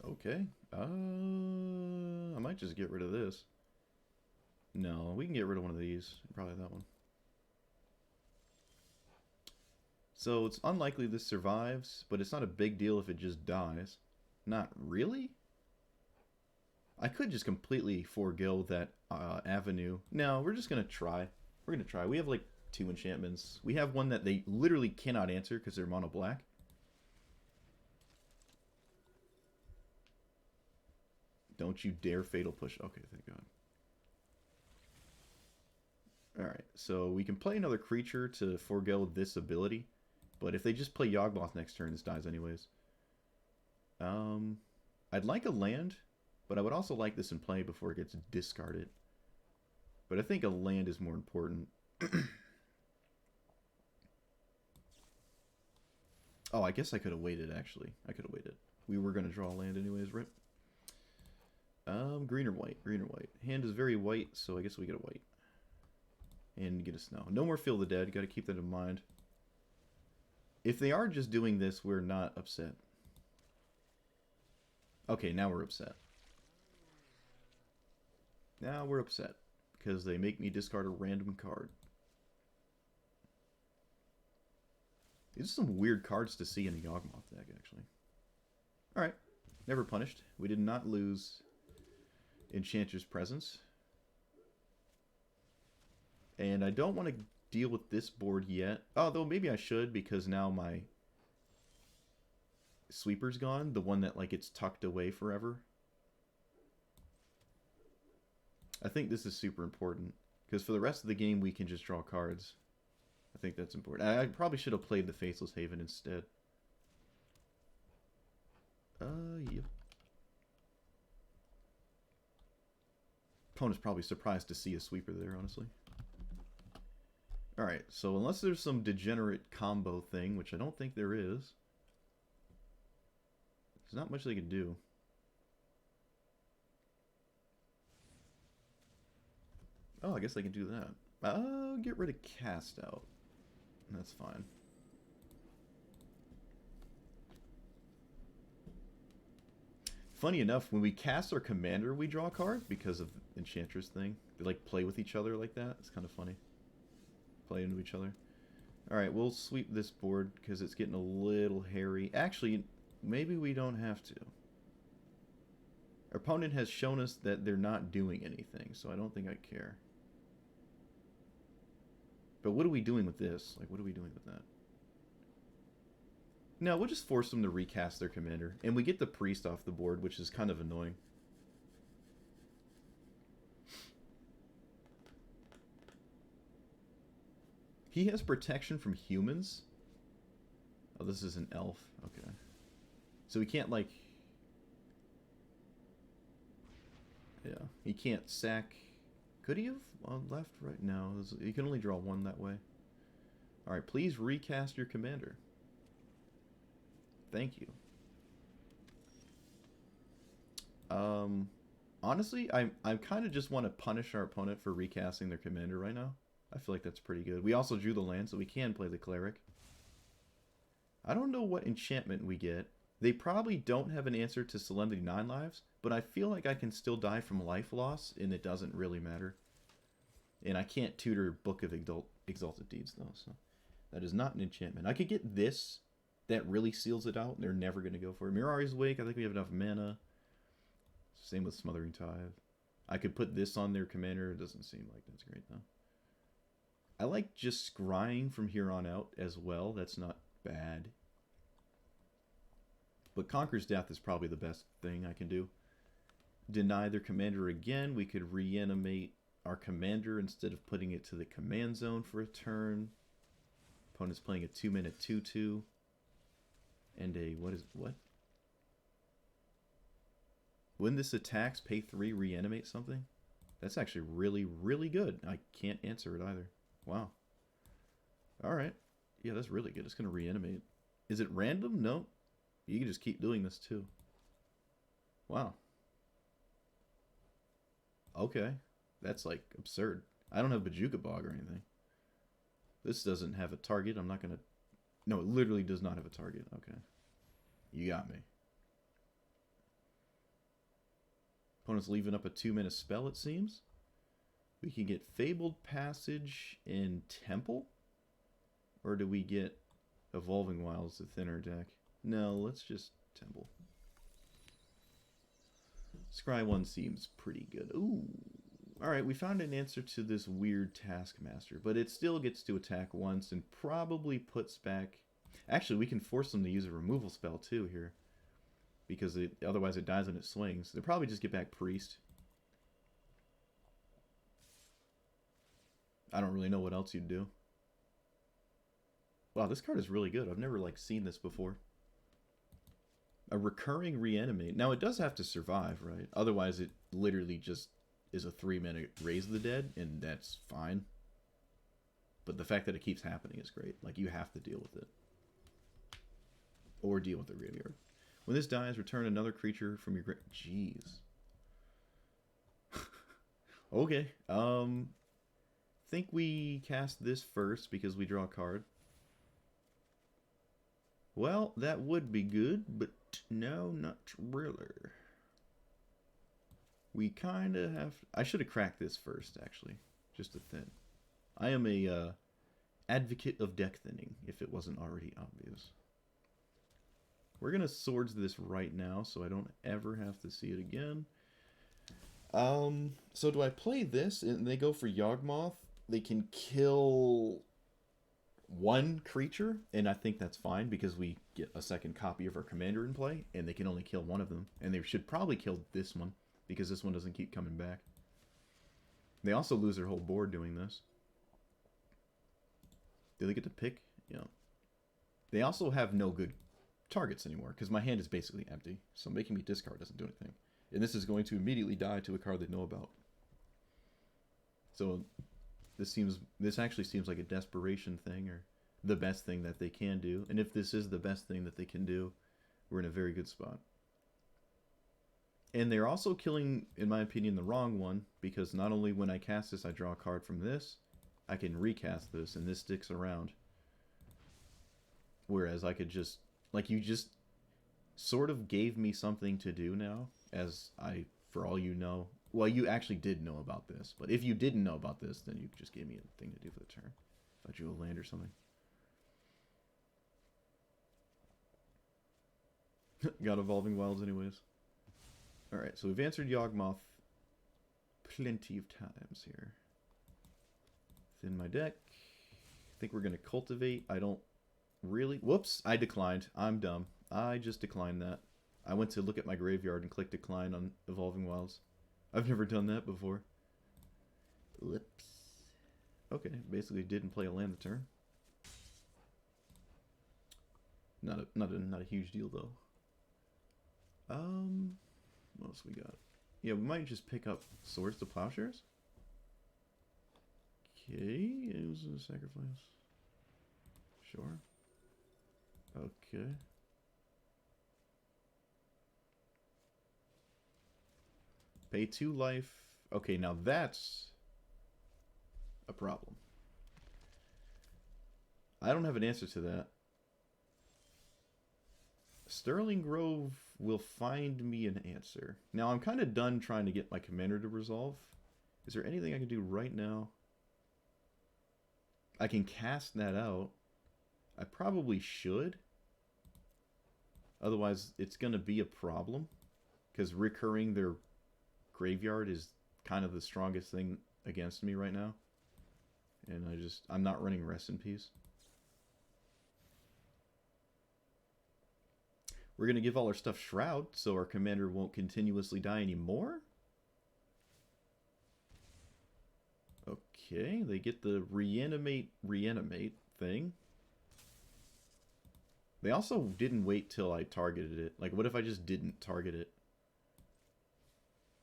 Okay, I might just get rid of this. No, we can get rid of one of these, probably that one. So it's unlikely this survives, but it's not a big deal if it just dies. Not really? I could just completely forego that avenue. No, we're just going to try. We're going to try. We have like 2 enchantments. We have one that they literally cannot answer because they're mono black. Don't you dare Fatal Push. Okay, thank God. Alright, so we can play another creature to forego this ability. But if they just play Yawgmoth next turn, this dies anyways. I'd like a land, but I would also like this in play before it gets discarded. But I think a land is more important. Oh, I guess I could have waited, actually. I could have waited. We were going to draw a land anyways, rip. Green or white? Green or white. Hand is very white, so I guess we get a white. And get a snow. No more Feel the Dead. Got to keep that in mind. If they are just doing this, we're not upset. Okay, now we're upset. Now we're upset. Because they make me discard a random card. These are some weird cards to see in a Yawgmoth deck, actually. Alright. Never punished. We did not lose Enchanter's Presence. And I don't want to deal with this board yet. Although maybe I should, because now my Sweeper's gone, the one that like gets tucked away forever. I think this is super important because for the rest of the game we can just draw cards. I think that's important. I probably should have played the Faceless Haven instead. Yep. Opponent's probably surprised to see a Sweeper there, honestly. Alright, so unless there's some degenerate combo thing, which I don't think there is, there's not much they can do. Oh, I guess they can do that. Get rid of Cast Out. That's fine. Funny enough, when we cast our commander, we draw a card because of Enchantress thing. They like play with each other like that. It's kind of funny. Play into each other. Alright, we'll sweep this board because it's getting a little hairy. Actually, maybe we don't have to. Our opponent has shown us that they're not doing anything, so I don't think I care. But what are we doing with this? Like, what are we doing with that? No, we'll just force them to recast their commander. And we get the priest off the board, which is kind of annoying. He has protection from humans? Oh, this is an elf. Okay. So he can't, like... Yeah. He can't sack... Could he have? Left, right? No. He can only draw one that way. Alright, please recast your commander. Thank you. Honestly, I kind of just want to punish our opponent for recasting their commander right now. I feel like that's pretty good. We also drew the land, so we can play the cleric. I don't know what enchantment we get. They probably don't have an answer to Solemnity 9 lives, but I feel like I can still die from life loss, and it doesn't really matter. And I can't tutor Book of Exalted Deeds, though, so that is not an enchantment. I could get this. That really seals it out. They're never going to go for it. Mirari's Wake, I think we have enough mana. Same with Smothering Tithe. I could put this on their commander. It doesn't seem like that's great, though. I like just scrying from here on out as well. That's not bad. But Conqueror's Death is probably the best thing I can do. Deny their commander again. We could reanimate our commander instead of putting it to the command zone for a turn. Opponent's playing a 2-mana 2/2. And a, what? When this attacks, pay 3, reanimate something? That's actually really, really good. I can't answer it either. Wow. Alright. Yeah, that's really good. It's going to reanimate. Is it random? No. You can just keep doing this too. Wow. Okay. That's like absurd. I don't have Bajuka Bog or anything. This doesn't have a target. I'm not going to... No, it literally does not have a target. Okay. You got me. Opponent's leaving up a 2-mana spell, it seems. We can get Fabled Passage in Temple? Or do we get Evolving Wilds, the thinner deck? No, let's just Temple. Scry 1 seems pretty good. Ooh. Alright, we found an answer to this weird Taskmaster, but it still gets to attack once and probably puts back... Actually, we can force them to use a removal spell too here. Because otherwise it dies when it swings. They'll probably just get back Priest. I don't really know what else you'd do. Wow, this card is really good. I've never seen this before. A recurring reanimate. Now it does have to survive, right? Otherwise it literally just is a 3-mana Raise the Dead, and that's fine. But the fact that it keeps happening is great. Like, you have to deal with it. Or deal with the graveyard. When this dies, return another creature from your graveyard. Jeez. Okay. Think we cast this first because we draw a card. Well, that would be good, but no, not really. We kind of have... I should have cracked this first, actually. Just to thin. I am a advocate of deck thinning, if it wasn't already obvious. We're going to Swords this right now, so I don't ever have to see it again. So do I play this, and they go for Yawgmoth? They can kill one creature, and I think that's fine, because we get a second copy of our commander in play, and they can only kill one of them. And they should probably kill this one, because this one doesn't keep coming back. They also lose their whole board doing this. Do they get to pick? Yeah. They also have no good targets anymore, because my hand is basically empty, so making me discard doesn't do anything. And this is going to immediately die to a card they know about. So this actually seems like a desperation thing, or the best thing that they can do. And if this is the best thing that they can do, we're in a very good spot. And they're also killing, in my opinion, the wrong one, because not only when I cast this I draw a card from this, I can recast this and this sticks around. Whereas I could just, like, you just sort of gave me something to do now, as I, for all you know, well, you actually did know about this, but if you didn't know about this, then you just gave me a thing to do for the turn. If I drew a land or something. Got Evolving Wilds anyways. Alright, so we've answered Yawgmoth plenty of times here. Thin my deck. I think we're going to Cultivate. I don't really... Whoops, I declined. I'm dumb. I just declined that. I went to look at my graveyard and click decline on Evolving Wilds. I've never done that before. Whoops. Okay, basically didn't play a land the turn. Not a huge deal though. What else we got? Yeah, we might just pick up Swords to Plowshares. Okay, it was a sacrifice. Sure. Okay. Pay 2 life. Okay, now that's a problem. I don't have an answer to that. Sterling Grove will find me an answer. Now, I'm kind of done trying to get my commander to resolve. Is there anything I can do right now? I can cast that out. I probably should. Otherwise, it's going to be a problem. Because recurring their graveyard is kind of the strongest thing against me right now. And I'm not running Rest in Peace. We're going to give all our stuff Shroud, so our commander won't continuously die anymore? Okay, they get the reanimate thing. They also didn't wait till I targeted it. Like, what if I just didn't target it?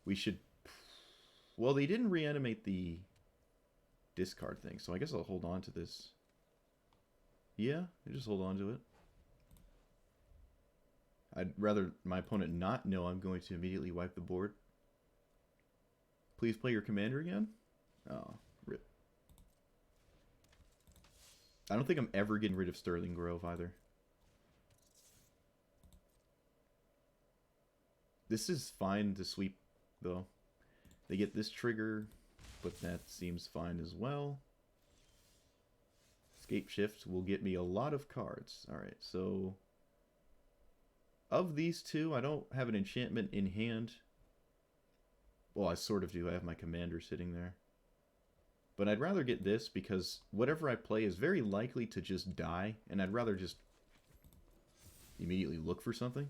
We should... Well, they didn't reanimate the discard thing, so I guess I'll hold on to this. Yeah, I just hold on to it. I'd rather my opponent not know I'm going to immediately wipe the board. Please play your commander again? Oh, rip. I don't think I'm ever getting rid of Sterling Grove either. This is fine to sweep, though. They get this trigger, but that seems fine as well. Escape Shift will get me a lot of cards. Alright, so... Of these two, I don't have an enchantment in hand. Well, I sort of do. I have my commander sitting there. But I'd rather get this because whatever I play is very likely to just die, and I'd rather just immediately look for something.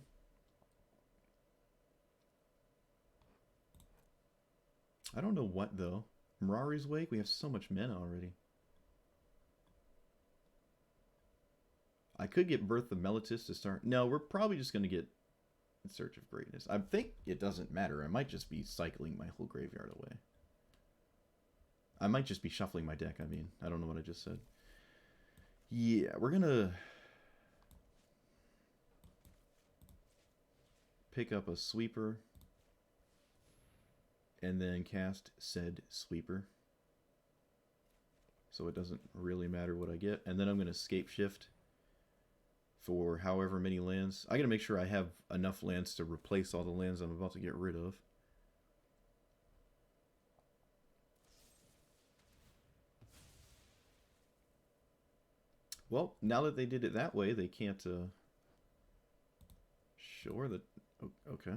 I don't know what, though. Mirari's Wake? We have so much mana already. I could get Birth of Meletis to start. No, we're probably just going to get In Search of Greatness. I think it doesn't matter. I might just be cycling my whole graveyard away. I might just be shuffling my deck, I mean. I don't know what I just said. Yeah, we're going to pick up a Sweeper. And then cast said Sweeper. So it doesn't really matter what I get. And then I'm going to Escape Shift for however many lands. I got to make sure I have enough lands to replace all the lands I'm about to get rid of. Well, now that they did it that way, they can't... Sure that... Okay.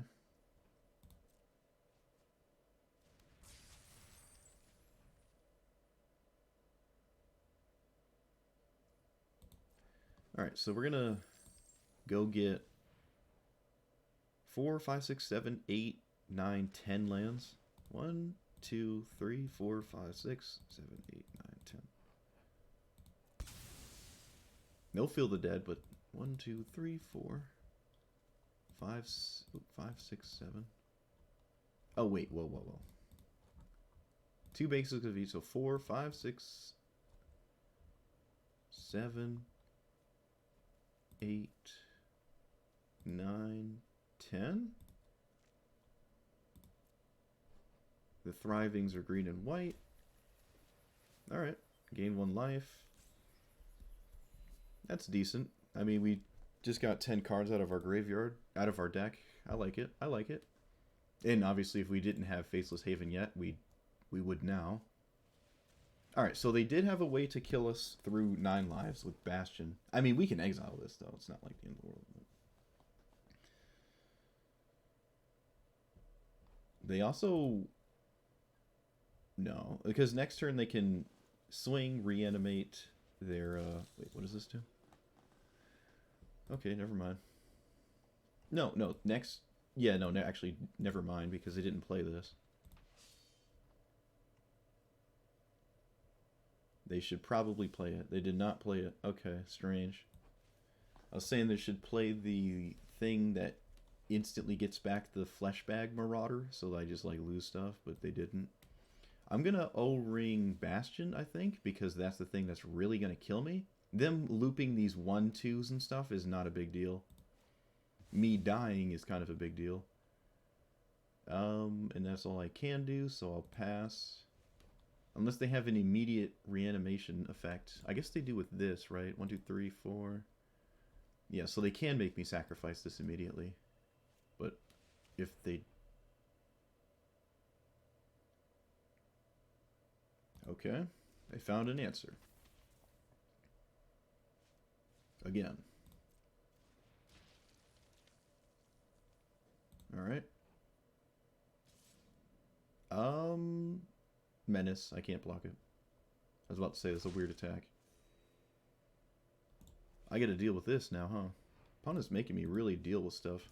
Alright, so we're gonna go get 4, 5, 6, 7, 8, 9, 10 lands. 1, 2, 3, 4, 5, 6, 7, 8, 9, 10. No Feel the Dead, but 1, 2, 3, 4, 5, 6, 7. Oh, wait, whoa. 2 basics of each, so 4, 5, 6, 7, 8, 9, 10. The Thrivings are green and white. Alright, gain 1 life. That's decent. I mean, we just got 10 cards out of our graveyard, out of our deck. I like it. I like it. And obviously, if we didn't have Faceless Haven yet, we would now. Alright, so they did have a way to kill us through 9 lives with Bastion. I mean, we can exile this, though. It's not like the end of the world. They also... No, because next turn they can swing, reanimate their... Wait, what does this do? Okay, never mind. No, next... Yeah, no, actually, never mind, because they didn't play this. They should probably play it. They did not play it. Okay, strange. I was saying they should play the thing that instantly gets back the Flesh Bag Marauder, so that I just, like, lose stuff, but they didn't. I'm gonna O-Ring Bastion, I think, because that's the thing that's really gonna kill me. Them looping these 1/2s and stuff is not a big deal. Me dying is kind of a big deal. And that's all I can do, so I'll pass. Unless they have an immediate reanimation effect. I guess they do with this, right? 1, 2, 3, 4. Yeah, so they can make me sacrifice this immediately. But if they... Okay, they found an answer. Again. Alright. Menace. I can't block it. I was about to say that's a weird attack. I gotta deal with this now, huh? Opponent's making me really deal with stuff.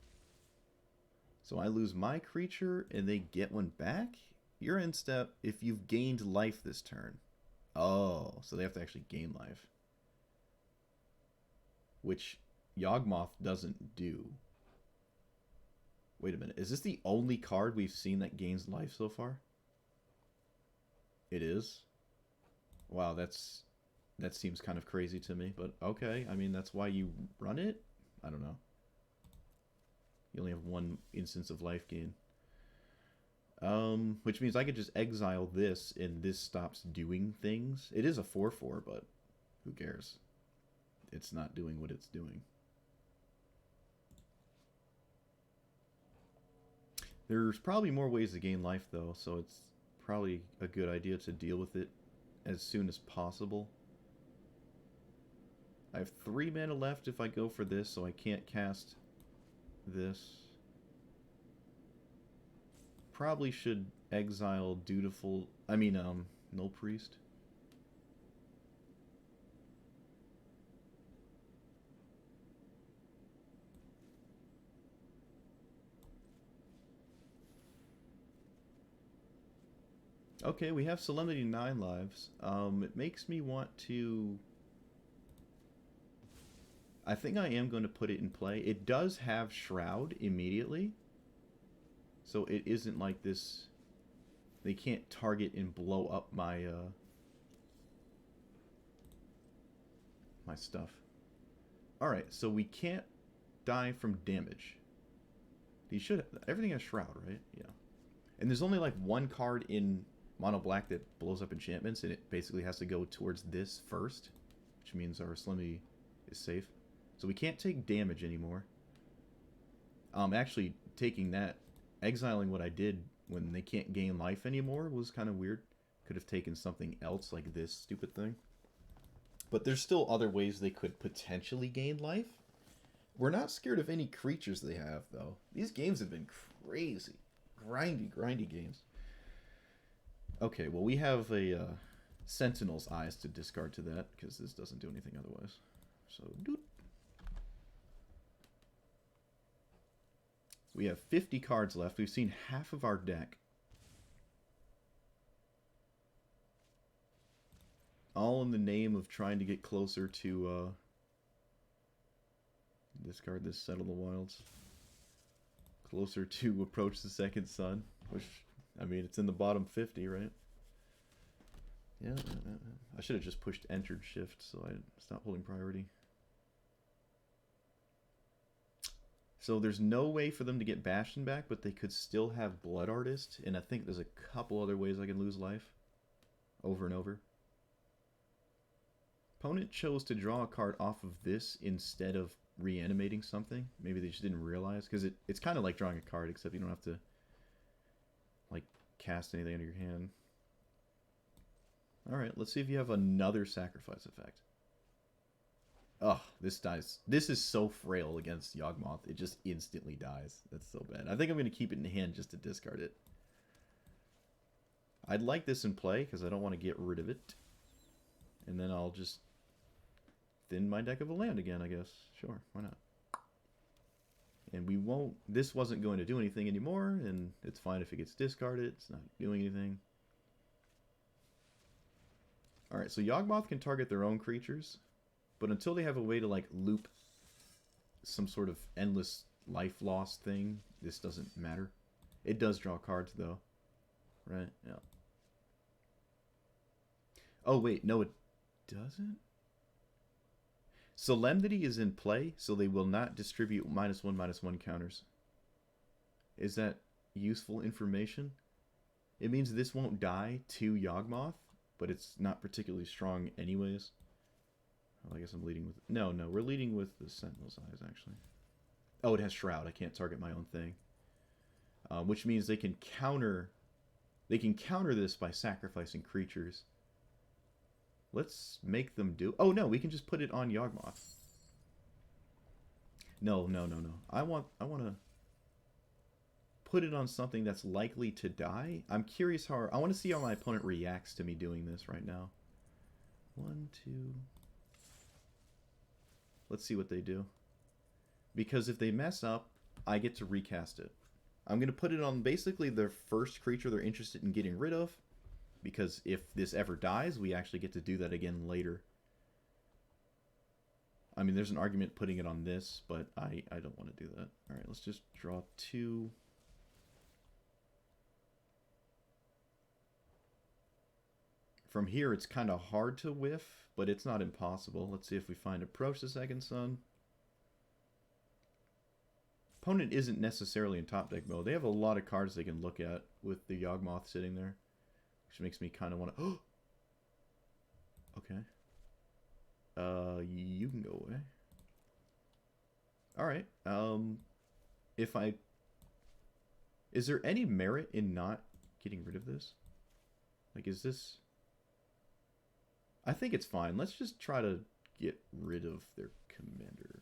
So I lose my creature and they get one back? You're in step if you've gained life this turn. Oh, so they have to actually gain life. Which Yawgmoth doesn't do. Wait a minute. Is this the only card we've seen that gains life so far? It is? Wow, that seems kind of crazy to me, but okay. I mean, that's why you run it? I don't know. You only have one instance of life gain. Which means I could just exile this and this stops doing things. It is a 4/4, but who cares? It's not doing what it's doing. There's probably more ways to gain life, though, so it's probably a good idea to deal with it as soon as possible. I have 3 mana left if I go for this, so I can't cast this. Probably should exile Dutiful... Null Priest. Okay, we have Solemnity 9 lives. It makes me want to... I think I am going to put it in play. It does have Shroud immediately. So it isn't like this... They can't target and blow up my, my stuff. Alright, so we can't die from damage. These should... Everything has Shroud, right? Yeah. And there's only like one card in mono black that blows up enchantments, and it basically has to go towards this first, which means our Solemnity is safe. So we can't take damage anymore. Actually, taking that, exiling what I did when they can't gain life anymore was kind of weird. Could have taken something else like this stupid thing. But there's still other ways they could potentially gain life. We're not scared of any creatures they have, though. These games have been crazy. Grindy games. Okay, well, we have a Sentinel's Eyes to discard to that, because this doesn't do anything otherwise. So, doot. We have 50 cards left. We've seen half of our deck. All in the name of trying to get closer to, discard this, Settle the Wilds. Closer to Approach the Second Sun, which... I mean, it's in the bottom 50, right? Yeah. I should have just pushed Entered Shift so I stopped holding priority. So there's no way for them to get Bastion back, but they could still have Blood Artist, and I think there's a couple other ways I can lose life. Over and over. Opponent chose to draw a card off of this instead of reanimating something. Maybe they just didn't realize, because it's kind of like drawing a card, except you don't have to cast anything into your hand. Alright, let's see if you have another sacrifice effect. Oh, this dies. This is so frail against Yawgmoth. It just instantly dies. That's so bad. I think I'm going to keep it in hand just to discard it. I'd like this in play because I don't want to get rid of it. And then I'll just thin my deck of a land again, I guess. Sure, why not? And we won't... This wasn't going to do anything anymore, and it's fine if it gets discarded. It's not doing anything. Alright, so Yawgmoth can target their own creatures, but until they have a way to, like, loop some sort of endless life loss thing, this doesn't matter. It does draw cards, though. Right? Yeah. Oh, wait. No, it doesn't? Solemnity is in play, so they will not distribute -1/-1 counters. Is that useful information? It means this won't die to Yawgmoth, but it's not particularly strong anyways. Well, I guess I'm leading with... No, we're leading with the Sentinel's Eyes, actually. Oh, it has Shroud. I can't target my own thing. Which means they can counter... They can counter this by sacrificing creatures. Let's make them do... Oh, no, we can just put it on Yawgmoth. No. I want to put it on something that's likely to die. I'm curious how... I want to see how my opponent reacts to me doing this right now. 1, 2. Let's see what they do. Because if they mess up, I get to recast it. I'm going to put it on basically the first creature they're interested in getting rid of. Because if this ever dies, we actually get to do that again later. I mean, there's an argument putting it on this, but I don't want to do that. Alright, let's just draw 2. From here, it's kind of hard to whiff, but it's not impossible. Let's see if we find Approach the Second Sun. Opponent isn't necessarily in top deck mode. They have a lot of cards they can look at with the Yawgmoth sitting there. Which makes me kind of want to... Okay. You can go away. Alright. If I... Is there any merit in not getting rid of this? Like, is this... I think it's fine. Let's just try to get rid of their commander.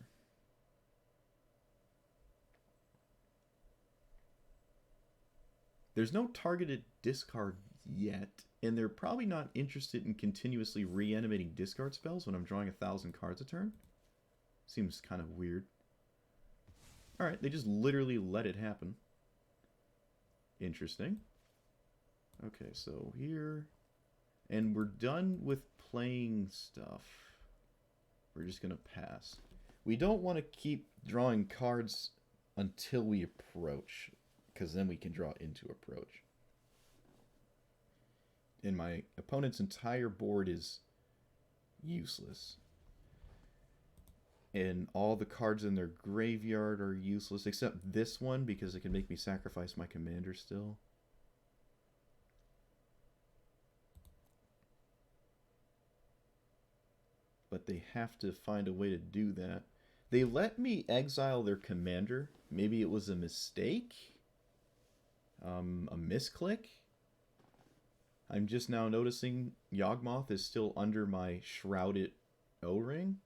There's no targeted discard yet, and they're probably not interested in continuously reanimating discard spells when I'm drawing 1,000 cards a turn. Seems kind of weird. Alright, they just literally let it happen. Interesting. Okay, so here... And we're done with playing stuff. We're just going to pass. We don't want to keep drawing cards until we approach, because then we can draw into approach. And my opponent's entire board is useless. And all the cards in their graveyard are useless, except this one, because it can make me sacrifice my commander still. But they have to find a way to do that. They let me exile their commander. Maybe it was a mistake? A misclick? I'm just now noticing Yawgmoth is still under my Shrouded O-Ring.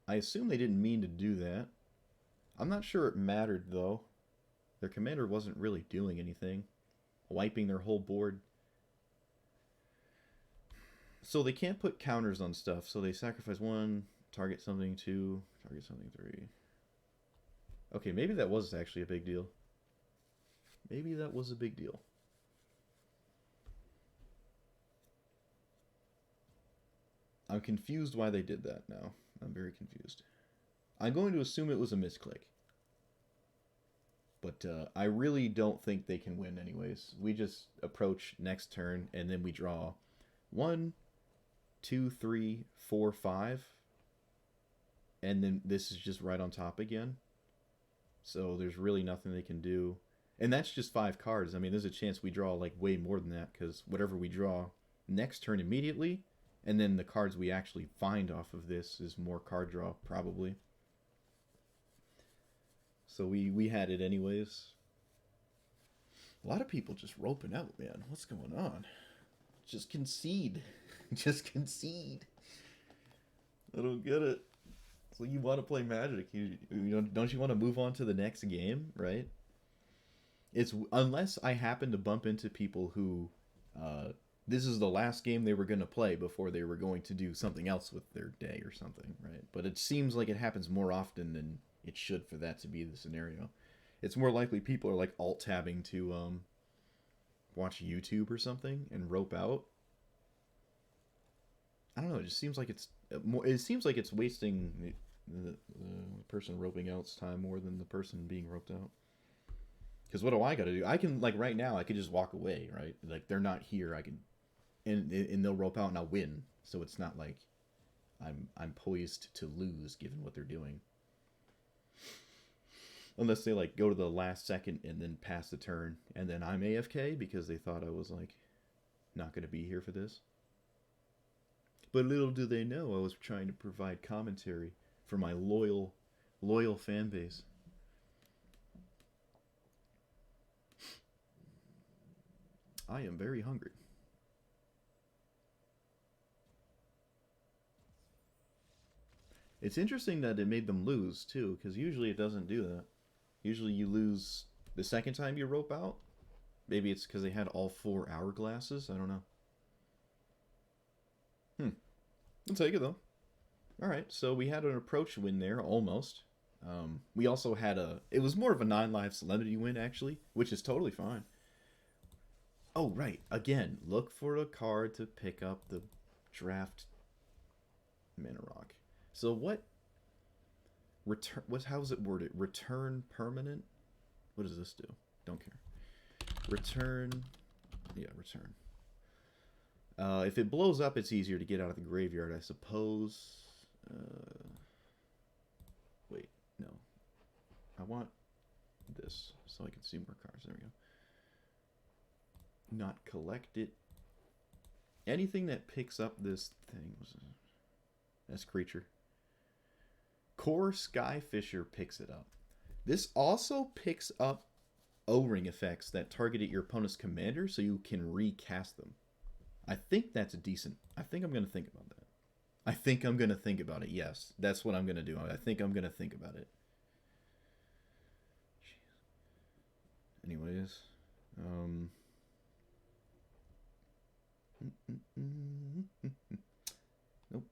I assume they didn't mean to do that. I'm not sure it mattered, though. Their commander wasn't really doing anything. Wiping their whole board. So they can't put counters on stuff, so they sacrifice 1, target something 2, target something 3. Okay, maybe that was actually a big deal. Maybe that was a big deal. I'm confused why they did that now. I'm very confused. I'm going to assume it was a misclick. But I really don't think they can win anyways. We just approach next turn, and then we draw 1, 2, 3, 4, 5. And then this is just right on top again. So there's really nothing they can do. And that's just 5 cards. I mean, there's a chance we draw like way more than that, because whatever we draw next turn immediately, and then the cards we actually find off of this is more card draw, probably. So we had it anyways. A lot of people just roping out, man. What's going on? Just concede. Just concede. I don't get it. So you want to play Magic. Don't you want to move on to the next game, right? It's unless I happen to bump into people who this is the last game they were going to play before they were going to do something else with their day or something, right? But it seems like it happens more often than it should for that to be the scenario. It's more likely people are like alt-tabbing to watch YouTube or something and rope out. I don't know, it just seems like it's more. It seems like it's wasting the person roping out's time more than the person being roped out. Because what do I got to do? I can, like, right now, I could just walk away, right? Like, they're not here. I can, and they'll rope out and I'll win. So it's not like I'm poised to lose given what they're doing. Unless they, like, go to the last second and then pass the turn, and then I'm AFK because they thought I was, like, not going to be here for this. But little do they know I was trying to provide commentary for my loyal fan base. I am very hungry. It's interesting that it made them lose, too, because usually it doesn't do that. Usually you lose the second time you rope out, Maybe it's because they had all 4 hourglasses. I don't know. I'll take it though. All right, so we had an approach win there, almost. We also had it was more of a 9-life Solemnity win, actually, which is totally fine. Oh, right. Again, look for a card to pick up the draft mana rock. So what? Return. How is it worded? Return permanent? What does this do? Don't care. Return. Yeah, return. If it blows up, it's easier to get out of the graveyard, I suppose. Wait, no. I want this so I can see more cards. There we go. Not collect it. Anything that picks up this thing. That's creature. Core Skyfisher picks it up. This also picks up O-ring effects that target your opponent's commander so you can recast them. I think that's decent. I think I'm going to think about that. I think I'm going to think about it. Yes, that's what I'm going to do. I think I'm going to think about it. Jeez. Anyways. Nope.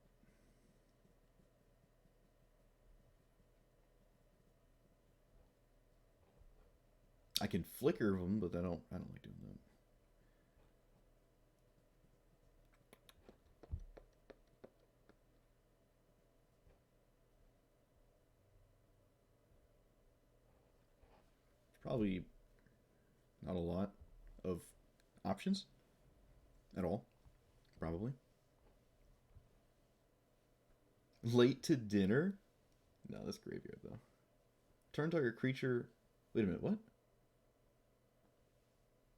I can flicker them, but I don't like doing that. Probably not a lot of options at all. Probably. Late to dinner? No, that's graveyard though. Turn target creature. Wait a minute, what?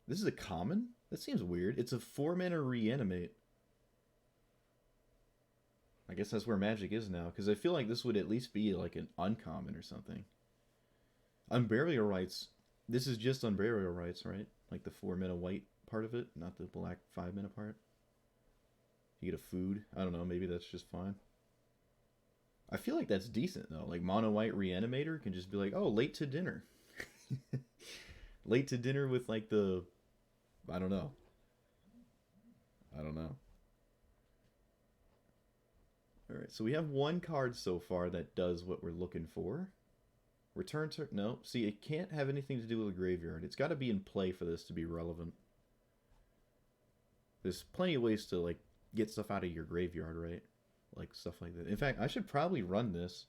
This is a common? That seems weird. It's a 4-mana reanimate. I guess that's where Magic is now, because I feel like this would at least be like an uncommon or something. Unburial Rights. This is just Unburial Rights, right? Like the 4-mana white part of it, not the black 5-mana part. You get a food. I don't know, maybe that's just fine. I feel like that's decent, though. Like, mono white Reanimator can just be like, oh, late to dinner. Late to dinner with, like, the... I don't know. Alright, so we have one card so far that does what we're looking for. Return to... No, see, it can't have anything to do with the graveyard. It's got to be in play for this to be relevant. There's plenty of ways to, like, get stuff out of your graveyard, right? Like, stuff like that. In fact, I should probably run this.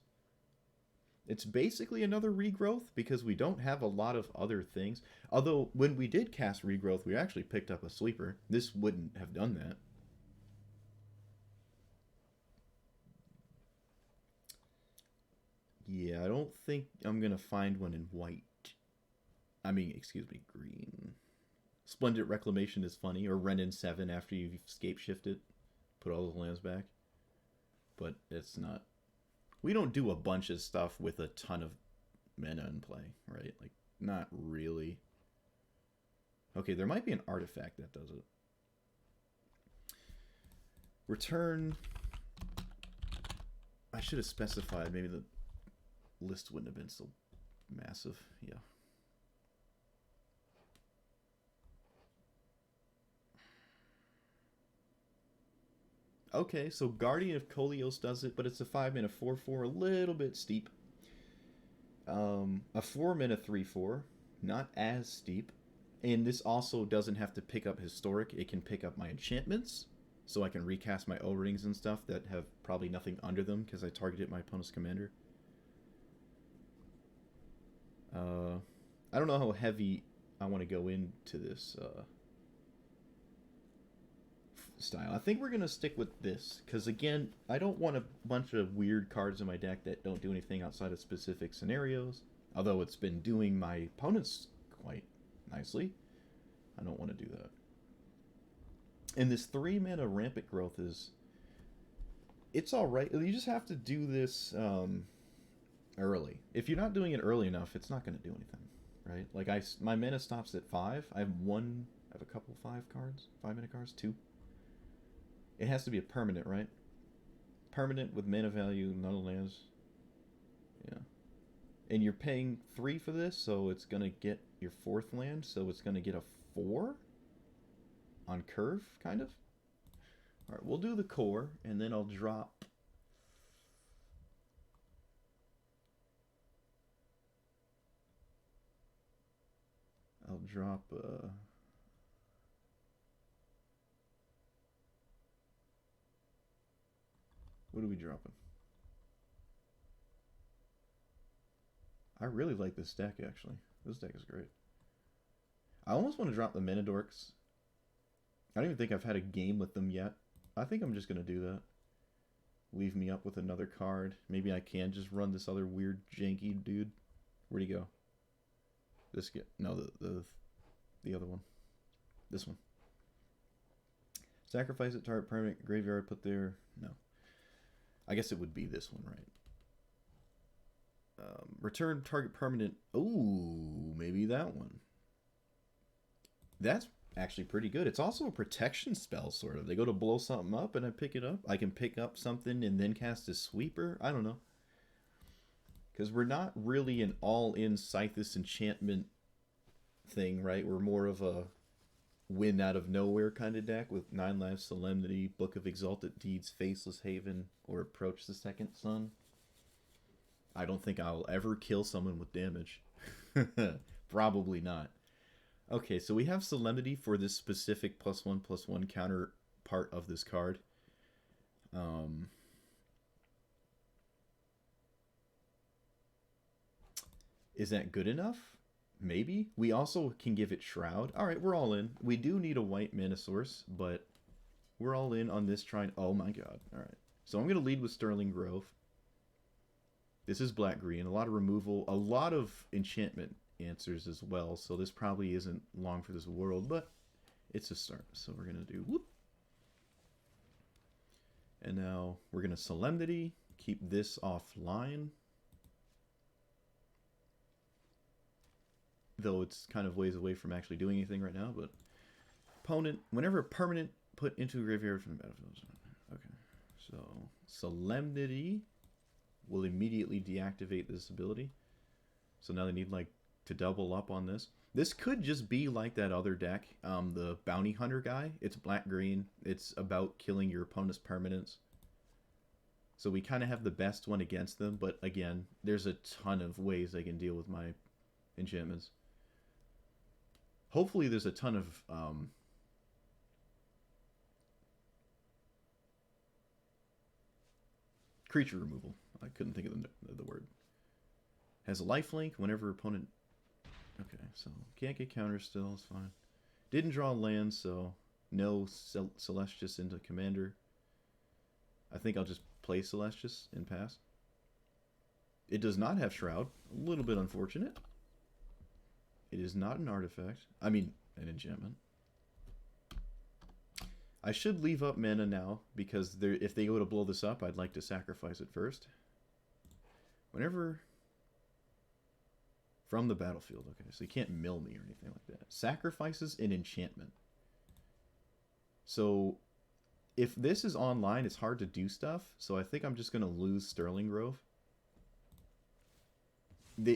It's basically another regrowth because we don't have a lot of other things. Although, when we did cast regrowth, we actually picked up a sleeper. This wouldn't have done that. Yeah, I don't think I'm going to find one in white. I mean, excuse me, green. Splendid Reclamation is funny, or Renin 7 after you've scape shifted. Put all the lands back. But it's not... We don't do a bunch of stuff with a ton of mana in play, right? Like, not really. Okay, there might be an artifact that does it. Return... I should have specified. Maybe the list wouldn't have been so massive. Yeah. Okay, so Guardian of Kolios does it, but it's a 5-mana 4/4, a little bit steep. A 4-mana 3/4, not as steep. And this also doesn't have to pick up Historic. It can pick up my enchantments, so I can recast my O-rings and stuff that have probably nothing under them because I targeted my opponent's commander. I don't know how heavy I want to go into this style. I think we're going to stick with this because, again, I don't want a bunch of weird cards in my deck that don't do anything outside of specific scenarios. Although it's been doing my opponents quite nicely. I don't want to do that. And this 3-mana Rampant Growth is... It's alright. You just have to do this early. If you're not doing it early enough, it's not going to do anything. Right? Like, my mana stops at 5. I have a couple 5 cards. 5-mana cards? 2. It has to be a permanent, right? Permanent with mana value, none lands. Yeah. And you're paying 3 for this, so it's going to get your 4th land, so it's going to get a 4 on curve, kind of. All right, we'll do the core, and then I'll drop. What are we dropping? I really like this deck, actually. This deck is great. I almost want to drop the Minidorks. I don't even think I've had a game with them yet. I think I'm just going to do that. Leave me up with another card. Maybe I can just run this other weird janky dude. Where'd he go? This guy. No, the other one. This one. Sacrifice it, target permanent, graveyard, put there. No. I guess it would be this one, right? Return target permanent. Ooh, maybe that one. That's actually pretty good. It's also a protection spell, sort of. They go to blow something up and I pick it up. I can pick up something and then cast a sweeper. I don't know. Because we're not really an all-in Sythis enchantment thing, right? We're more of a win out of nowhere kind of deck with 9 lives, Solemnity, Book of Exalted Deeds, Faceless Haven, or Approach the Second Sun. I don't think I'll ever kill someone with damage. Probably not. Okay, so we have Solemnity for this specific +1/+1 counter part of this card. Is that good enough? Maybe. We also can give it Shroud. Alright, we're all in. We do need a white mana source, but we're all in on this trying. Oh my god. Alright. So I'm going to lead with Sterling Grove. This is black-green. A lot of removal. A lot of enchantment answers as well. So this probably isn't long for this world, but it's a start. So we're going to do whoop. And now we're going to Solemnity. Keep this offline. Though it's kind of ways away from actually doing anything right now, but opponent, whenever a permanent put into a graveyard from the battlefield. Okay, so Solemnity will immediately deactivate this ability. So now they need like to double up on this. This could just be like that other deck, the Bounty Hunter guy. It's black-green. It's about killing your opponent's permanents. So we kind of have the best one against them, but again, there's a ton of ways I can deal with my enchantments. Hopefully there's a ton of creature removal. I couldn't think of the word. Has a lifelink whenever opponent... Okay, so can't get counters still. It's fine. Didn't draw land, so no Celestius into commander. I think I'll just play Celestius and pass. It does not have Shroud. A little bit unfortunate. It is not an artifact. I mean, an enchantment. I should leave up mana now, because if they go to blow this up, I'd like to sacrifice it first. Whenever... From the battlefield. Okay, so you can't mill me or anything like that. Sacrifices an enchantment. So, if this is online, it's hard to do stuff. So I think I'm just going to lose Sterling Grove.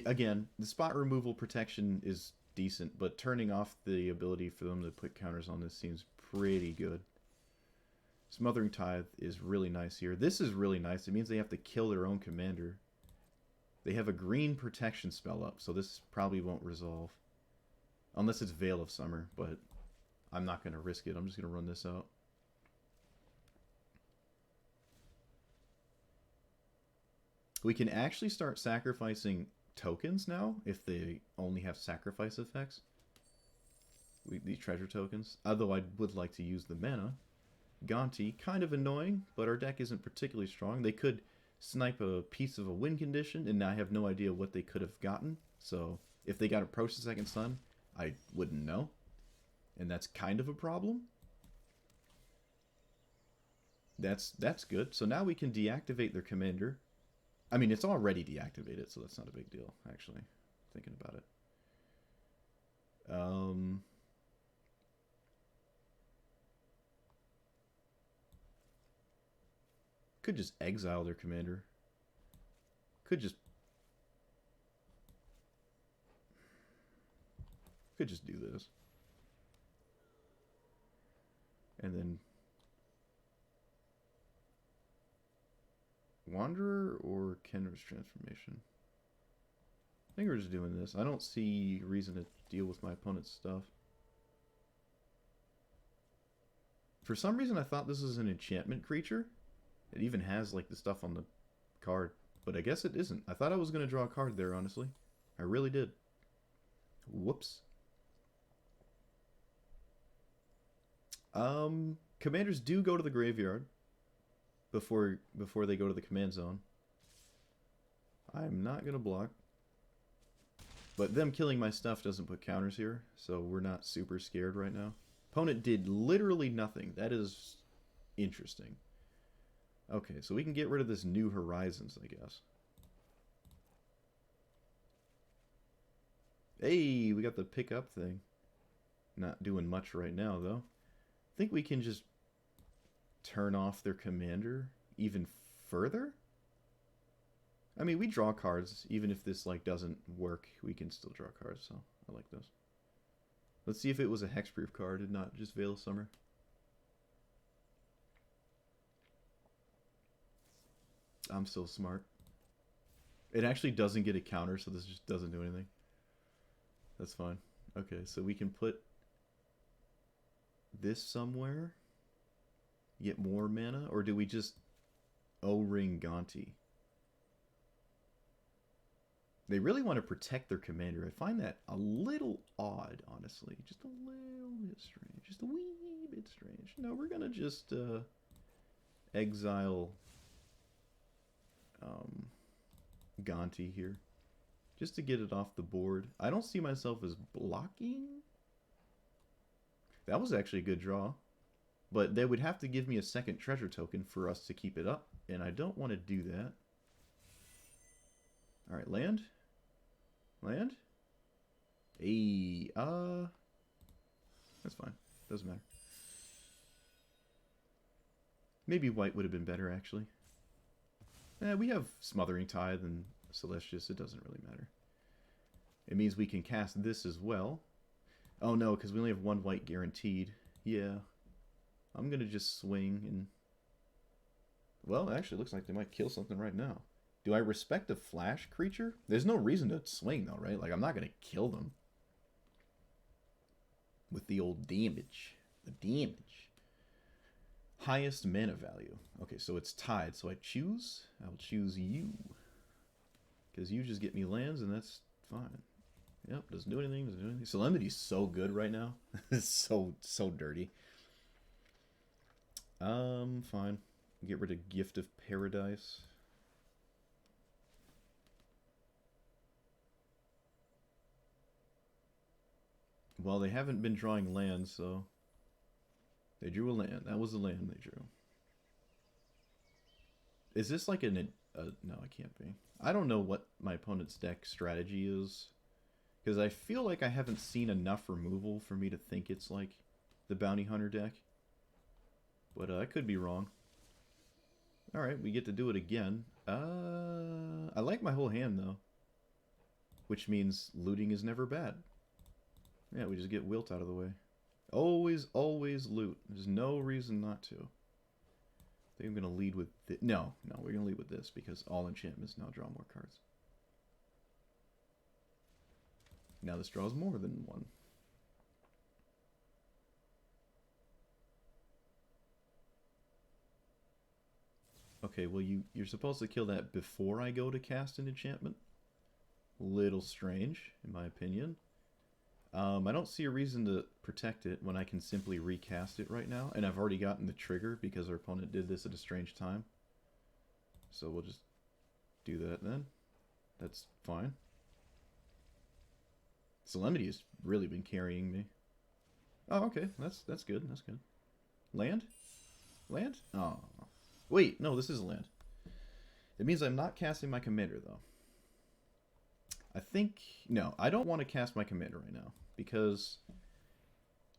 Again, the spot removal protection is decent, but turning off the ability for them to put counters on this seems pretty good. Smothering Tithe is really nice here. This is really nice. It means they have to kill their own commander. They have a green protection spell up, so this probably won't resolve. Unless it's Veil of Summer, but I'm not going to risk it. I'm just going to run this out. We can actually start sacrificing tokens now, if they only have sacrifice effects. These treasure tokens. Although I would like to use the mana. Gonti, kind of annoying, but our deck isn't particularly strong. They could snipe a piece of a win condition, and I have no idea what they could have gotten. So, if they got Approach the Second Sun, I wouldn't know. And that's kind of a problem. That's good. So now we can deactivate their commander. I mean, it's already deactivated, so that's not a big deal, actually, thinking about it. Could just exile their commander. Could just do this. And then Wanderer or Kenra's Transformation. I think we're just doing this. I don't see reason to deal with my opponent's stuff. For some reason, I thought this was an enchantment creature. It even has, like, the stuff on the card. But I guess it isn't. I thought I was going to draw a card there, honestly. I really did. Whoops. Commanders do go to the graveyard before they go to the command zone. I'm not going to block. But them killing my stuff doesn't put counters here, so we're not super scared right now. Opponent did literally nothing. That is interesting. Okay, so we can get rid of this New Horizons, I guess. Hey, we got the pickup thing. Not doing much right now, though. I think we can just turn off their commander even further? I mean, we draw cards. Even if this, like, doesn't work, we can still draw cards, so I like those. Let's see if it was a hexproof card and not just Veil of Summer. I'm so smart. It actually doesn't get a counter, so this just doesn't do anything. That's fine. Okay, so we can put this somewhere. Get more mana, or do we just O-ring Gonti? They really want to protect their commander. I find that a little odd, honestly. Just a little bit strange. Just a wee bit strange. No, we're going to just exile Gonti here. Just to get it off the board. I don't see myself as blocking. That was actually a good draw. But they would have to give me a second treasure token for us to keep it up. And I don't want to do that. Alright, land. Land? Hey, that's fine. Doesn't matter. Maybe white would have been better, actually. We have Smothering Tithe and Celestius. It doesn't really matter. It means we can cast this as well. Oh, no, because we only have one white guaranteed. Yeah. I'm going to just swing and... Well, actually, it looks like they might kill something right now. Do I respect a flash creature? There's no reason to swing, though, right? Like, I'm not going to kill them. With the old damage. The damage. Highest mana value. Okay, so it's tied. So I choose. I'll choose you. Because you just get me lands, and that's fine. Yep, doesn't do anything. Doesn't do anything. Solemnity's so good right now. It's so dirty. Fine. Get rid of Gift of Paradise. Well, they haven't been drawing lands, so... They drew a land. That was the land they drew. Is this like an... no, it can't be. I don't know what my opponent's deck strategy is. Because I feel like I haven't seen enough removal for me to think it's like the Bounty Hunter deck. But I could be wrong. Alright, we get to do it again. I like my whole hand, though. Which means looting is never bad. Yeah, we just get Wilt out of the way. Always, always loot. There's no reason not to. I think I'm going to lead with... No, we're going to lead with this because all enchantments now draw more cards. Now this draws more than one. Okay, well, you're supposed to kill that before I go to cast an enchantment. Little strange, in my opinion. I don't see a reason to protect it when I can simply recast it right now. And I've already gotten the trigger because our opponent did this at a strange time. So we'll just do that then. That's fine. Solemnity has really been carrying me. Oh, okay. That's good. That's good. Land? Land? Oh. Wait, no, this is a land. It means I'm not casting my commander, though. I think... No, I don't want to cast my commander right now. Because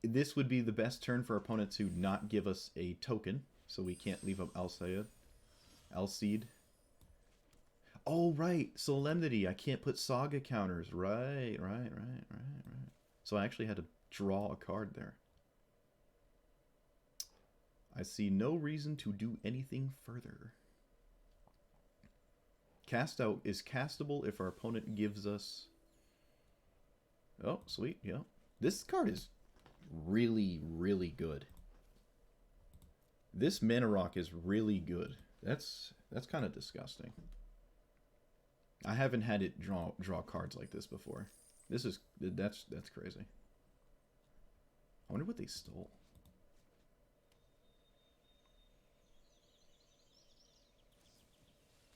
this would be the best turn for our opponent to not give us a token. So we can't leave up Alseid. Alseid. Oh, right. Solemnity. I can't put Saga counters. Right. So I actually had to draw a card there. I see no reason to do anything further. Cast out is castable if our opponent gives us... Oh, sweet, yeah. This card is really, really good. This mana rock is really good. That's kind of disgusting. I haven't had it draw cards like this before. That's crazy. I wonder what they stole.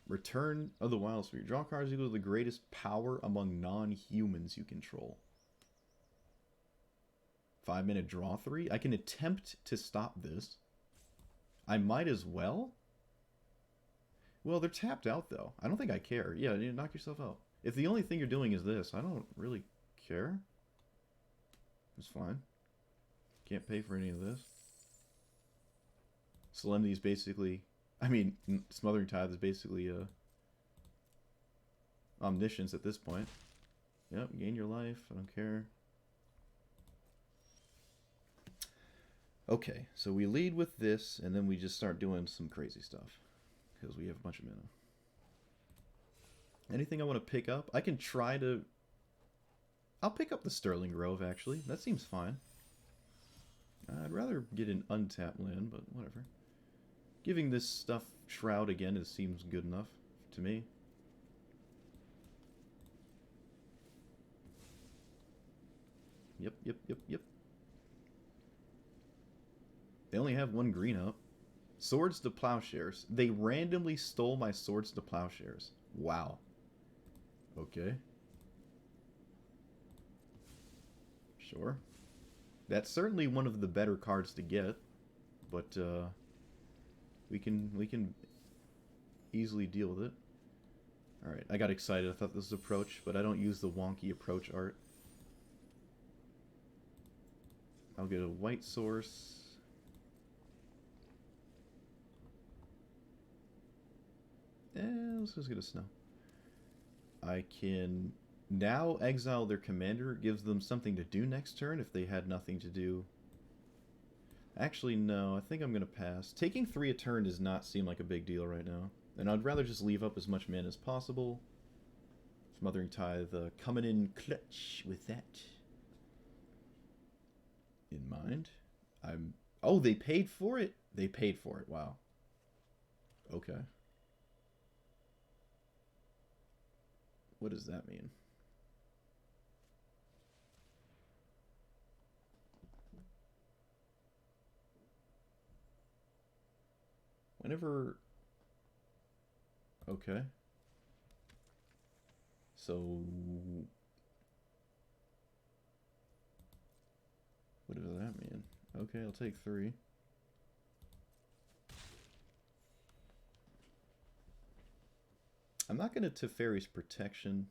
Return of the Wild Sphere. Draw cards equal to the greatest power among non-humans you control. 5-minute draw 3. I can attempt to stop this. I might as well. Well, they're tapped out, though. I don't think I care. Yeah, you knock yourself out. If the only thing you're doing is this, I don't really care. It's fine. Can't pay for any of this. Solemnity is basically... I mean, Smothering Tithe is basically omniscience at this point. Yep, gain your life. I don't care. Okay, so we lead with this, and then we just start doing some crazy stuff. Because we have a bunch of mana. Anything I want to pick up? I can try to... I'll pick up the Sterling Grove, actually. That seems fine. I'd rather get an untapped land, but whatever. Giving this stuff Shroud again seems good enough to me. Yep. They only have one green up. Swords to Plowshares. They randomly stole my Swords to Plowshares. Wow. Okay. Sure. That's certainly one of the better cards to get, but we can easily deal with it. All right, I got excited. I thought this was approach, but I don't use the wonky approach art. I'll get a white source. Let's just get a snow. I can now exile their commander. It gives them something to do next turn if they had nothing to do. Actually, no. I think I'm going to pass. Taking 3 a turn does not seem like a big deal right now. And I'd rather just leave up as much mana as possible. Smothering Tithe coming in clutch with that in mind. Oh, they paid for it? They paid for it. Wow. Okay. What does that mean? Whenever... Okay. So... What does that mean? Okay, I'll take 3. I'm not going to Teferi's Protection.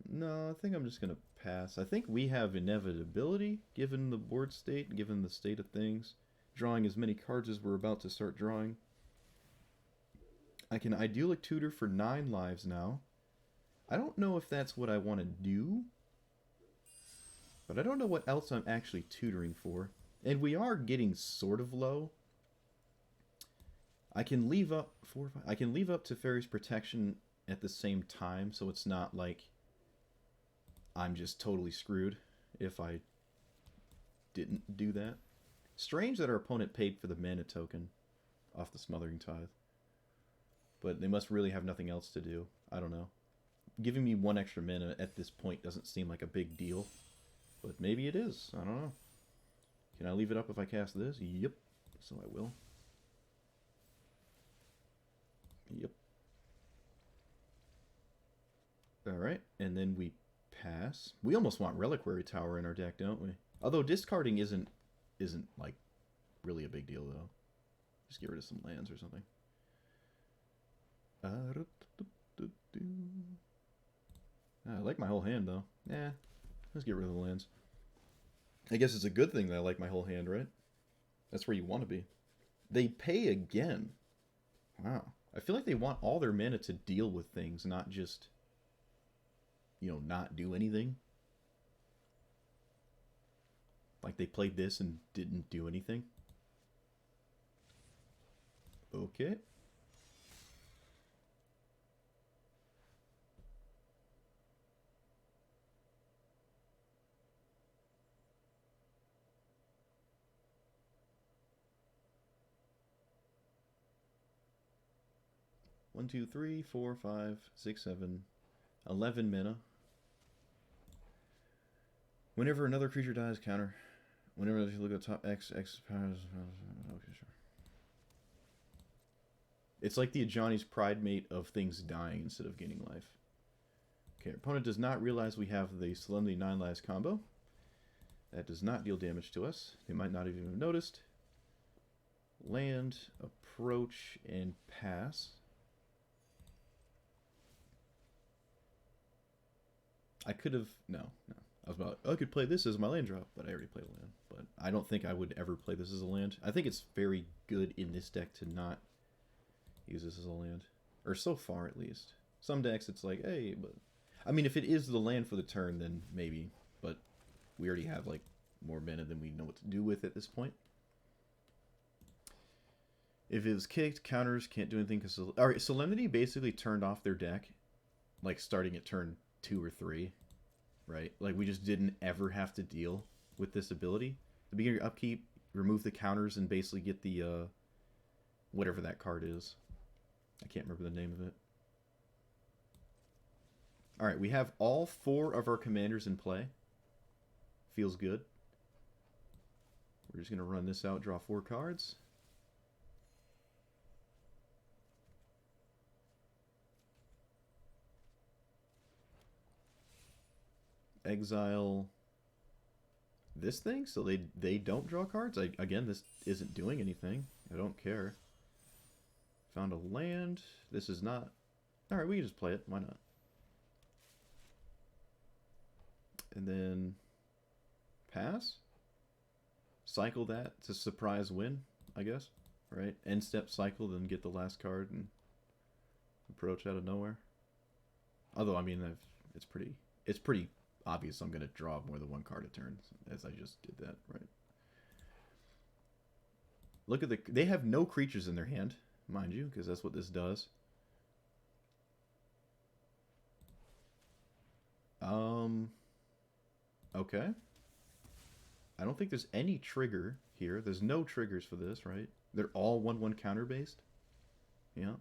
No, I think I'm just going to pass. I think we have Inevitability, given the board state, given the state of things. Drawing as many cards as we're about to start drawing. I can Idyllic Tutor for 9 lives now. I don't know if that's what I want to do. But I don't know what else I'm actually tutoring for. And we are getting sort of low. I can leave up 4 or 5. I can leave up Teferi's Protection at the same time, so it's not like I'm just totally screwed if I didn't do that. Strange that our opponent paid for the mana token off the Smothering Tithe. But they must really have nothing else to do. I don't know. Giving me 1 extra mana at this point doesn't seem like a big deal. But maybe it is. I don't know. Can I leave it up if I cast this? Yep. So I will. Yep. Alright, and then we pass. We almost want Reliquary Tower in our deck, don't we? Although discarding isn't like really a big deal though. Just get rid of some lands or something. I like my whole hand though. Nah, let's get rid of the lands. I guess it's a good thing that I like my whole hand, right? That's where you want to be. They pay again. Wow. I feel like they want all their mana to deal with things, not just, you know, not do anything. Like they played this and didn't do anything. Okay. One, two, three, four, 5, 6, 7, 11 mana. Whenever another creature dies, counter. Whenever you look at the top X powers. Okay, sure. It's like the Ajani's Pride Mate of things dying instead of gaining life. Okay, our opponent does not realize we have the Solemnity 9 lives combo. That does not deal damage to us. They might not even have noticed. Land, approach, and pass. I could have... No. I was about... I could play this as my land drop, but I already played a land. But I don't think I would ever play this as a land. I think it's very good in this deck to not use this as a land. Or so far, at least. Some decks, it's like, hey, but... I mean, if it is the land for the turn, then maybe. But we already have, like, more mana than we know what to do with at this point. If it was kicked, counters can't do anything. Because alright, Solemnity basically turned off their deck, like, starting at turn 2 or 3. Right? Like, we just didn't ever have to deal with this ability. At the beginning of your upkeep, remove the counters and basically get the, whatever that card is. I can't remember the name of it. Alright, we have all 4 of our commanders in play. Feels good. We're just going to run this out, draw 4 cards. Exile this thing, so they don't draw cards. Again, this isn't doing anything. I don't care. Found a land. This is not... Alright, we can just play it. Why not? And then... Pass? Cycle that to surprise win, I guess. Right? End step cycle, then get the last card and approach out of nowhere. Although, I mean, it's pretty obvious I'm going to draw more than 1 card a turn, as I just did that, right? Look at they have no creatures in their hand, mind you, because that's what this does. Okay. I don't think there's any trigger here. There's no triggers for this, right? They're all 1/1 counter based. Yeah.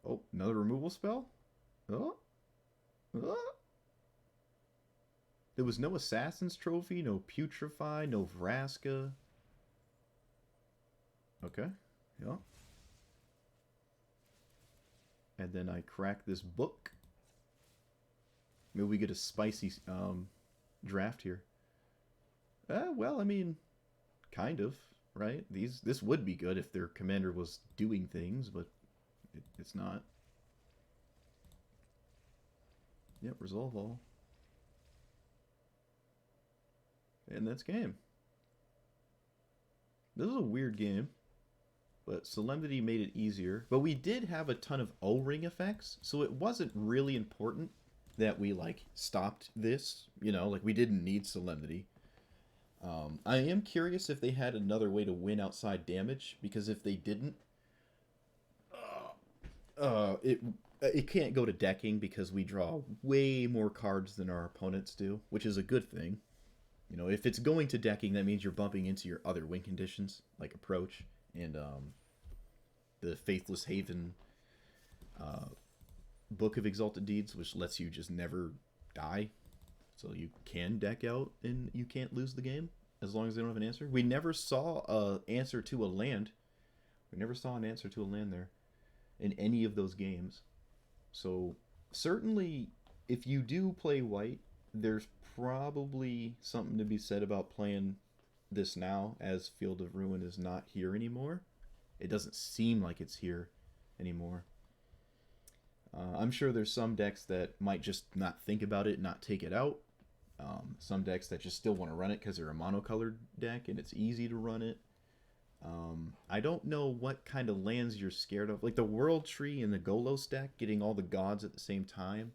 Oh, another removal spell? Oh. Oh. There was no Assassin's Trophy, no Putrefy, no Vraska. Okay. Yeah. And then I crack this book. Maybe we get a spicy draft here. Well, I mean, kind of, right? This would be good if their commander was doing things, but it's not. Yep, resolve all. And that's game. This is a weird game, but Solemnity made it easier. But we did have a ton of O-ring effects, so it wasn't really important that we, like, stopped this. You know, like, we didn't need Solemnity. I am curious if they had another way to win outside damage, because if they didn't, it can't go to decking because we draw way more cards than our opponents do, which is a good thing. You know, if it's going to decking, that means you're bumping into your other win conditions, like approach and the Faithless Haven Book of Exalted Deeds, which lets you just never die. So you can deck out and you can't lose the game as long as they don't have an answer. We never saw an answer to a land. We never saw an answer to a land there in any of those games. So certainly, if you do play white, there's probably something to be said about playing this now, as Field of Ruin is not here anymore. It doesn't seem like it's here anymore. I'm sure there's some decks that might just not think about it, not take it out. Some decks that just still want to run it because they're a monocolored deck and it's easy to run it. I don't know what kind of lands you're scared of. Like the World Tree and the Golos deck, getting all the gods at the same time.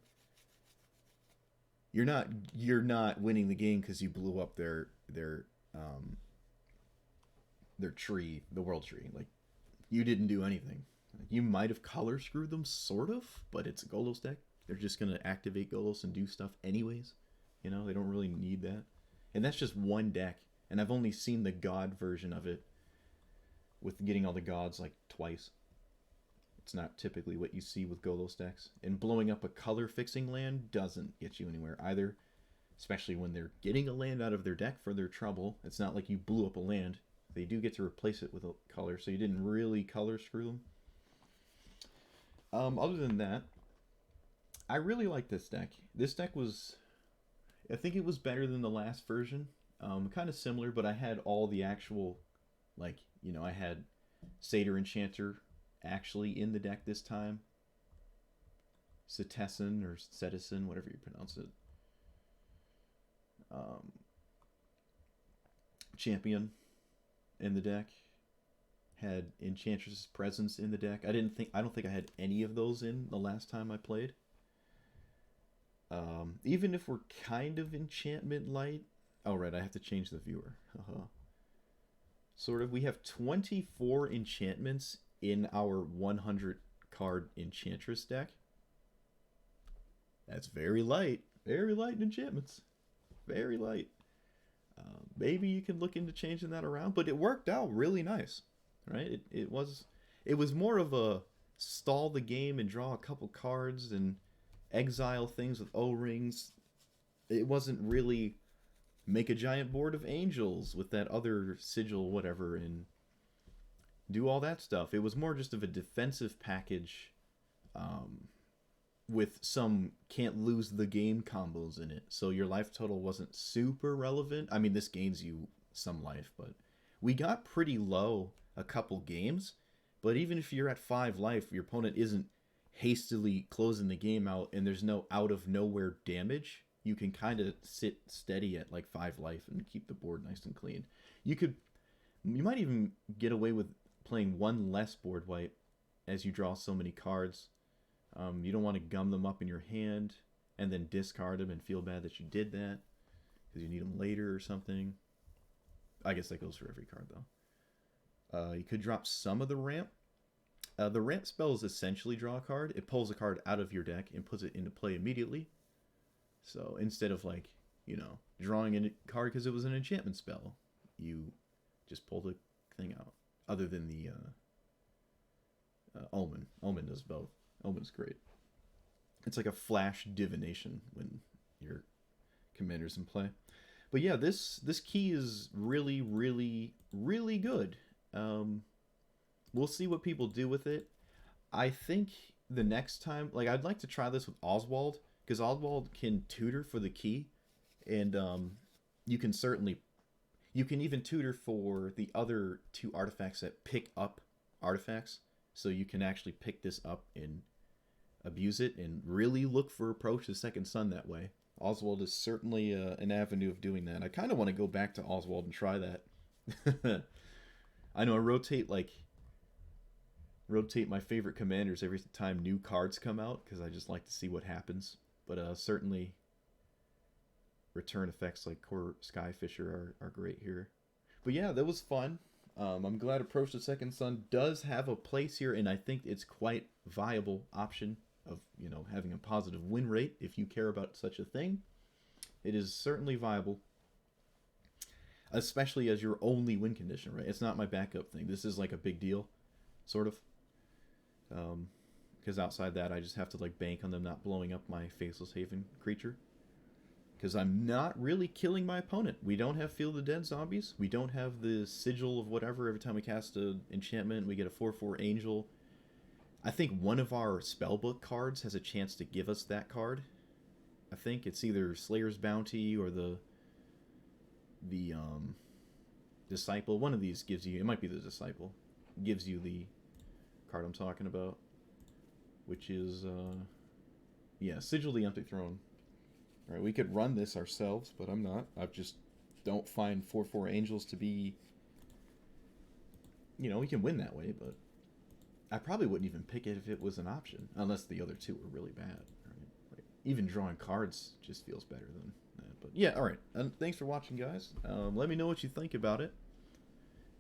You're not winning the game because you blew up their their tree, the world tree. Like, you didn't do anything. Like, you might have color screwed them, sort of, but it's a Golos deck. They're just going to activate Golos and do stuff anyways. You know, they don't really need that. And that's just one deck. And I've only seen the God version of it with getting all the gods like twice. It's not typically what you see with Golos decks. And blowing up a color fixing land doesn't get you anywhere either. Especially when they're getting a land out of their deck for their trouble. It's not like you blew up a land. They do get to replace it with a color, so you didn't really color screw them. Other than that, I really like this deck. This deck was, I think it was better than the last version. Kind of similar, but I had all the actual, like, you know, I had Satyr Enchanter actually in the deck this time. Sythis or Sythis, whatever you pronounce it. Champion in the deck. Had Enchantress's Presence in the deck. I don't think I had any of those in the last time I played. Even if we're kind of Enchantment Light. Oh, right, I have to change the viewer. Sort of. We have 24 enchantments in our 100 card Enchantress deck. That's very light. Very light in enchantments. Very light. Maybe you can look into changing that around, but it worked out really nice, right? It was more of a stall the game and draw a couple cards and exile things with O-rings. It wasn't really make a giant board of angels with that other sigil whatever and do all that stuff. It was more just of a defensive package with some can't lose the game combos in it. So your life total wasn't super relevant. I mean, this gains you some life, but we got pretty low a couple games. But even if you're at 5 life, your opponent isn't hastily closing the game out and there's no out of nowhere damage. You can kind of sit steady at like 5 life and keep the board nice and clean. You might even get away with playing 1 less board wipe as you draw so many cards. You don't want to gum them up in your hand and then discard them and feel bad that you did that because you need them later or something. I guess that goes for every card though. You could drop some of the ramp. The ramp spell is essentially draw a card. It pulls a card out of your deck and puts it into play immediately. So instead of like, you know, drawing a card because it was an enchantment spell, you just pull the thing out. Other than the Omen. Omen does both. Omen's great. It's like a flash divination when your commander's in play. But yeah, this key is really, really, really good. We'll see what people do with it. I think the next time, like, I'd like to try this with Oswald, because Oswald can tutor for the key, and you can even tutor for the other 2 artifacts that pick up artifacts, so you can actually pick this up and abuse it and really look for Approach the Second Sun that way. Oswald is certainly an avenue of doing that. I kind of want to go back to Oswald and try that. I know I rotate my favorite commanders every time new cards come out because I just like to see what happens. But certainly return effects like Core Skyfisher are great here. But yeah, that was fun. I'm glad Approach the Second Sun does have a place here, and I think it's quite viable option of, you know, having a positive win rate if you care about such a thing. It is certainly viable, especially as your only win condition, right? It's not my backup thing. This is like a big deal, sort of. Because outside that, I just have to like bank on them not blowing up my Faceless Haven creature. Because I'm not really killing my opponent. We don't have Field of the Dead zombies. We don't have the sigil of whatever. Every time we cast an enchantment, we get a 4/4 angel. I think one of our spellbook cards has a chance to give us that card. I think it's either Slayer's Bounty or the Disciple. One of these gives you, it might be the Disciple, gives you the card I'm talking about, which is yeah, Sigil the Empty Throne. All right, we could run this ourselves, but I'm not. I just don't find 4/4 angels to be, you know, we can win that way, but I probably wouldn't even pick it if it was an option, unless the other 2 were really bad. Right? Like, even drawing cards just feels better than that. But yeah, all right. Thanks for watching, guys. Let me know what you think about it.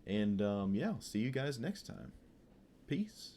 And yeah, I'll see you guys next time. Peace.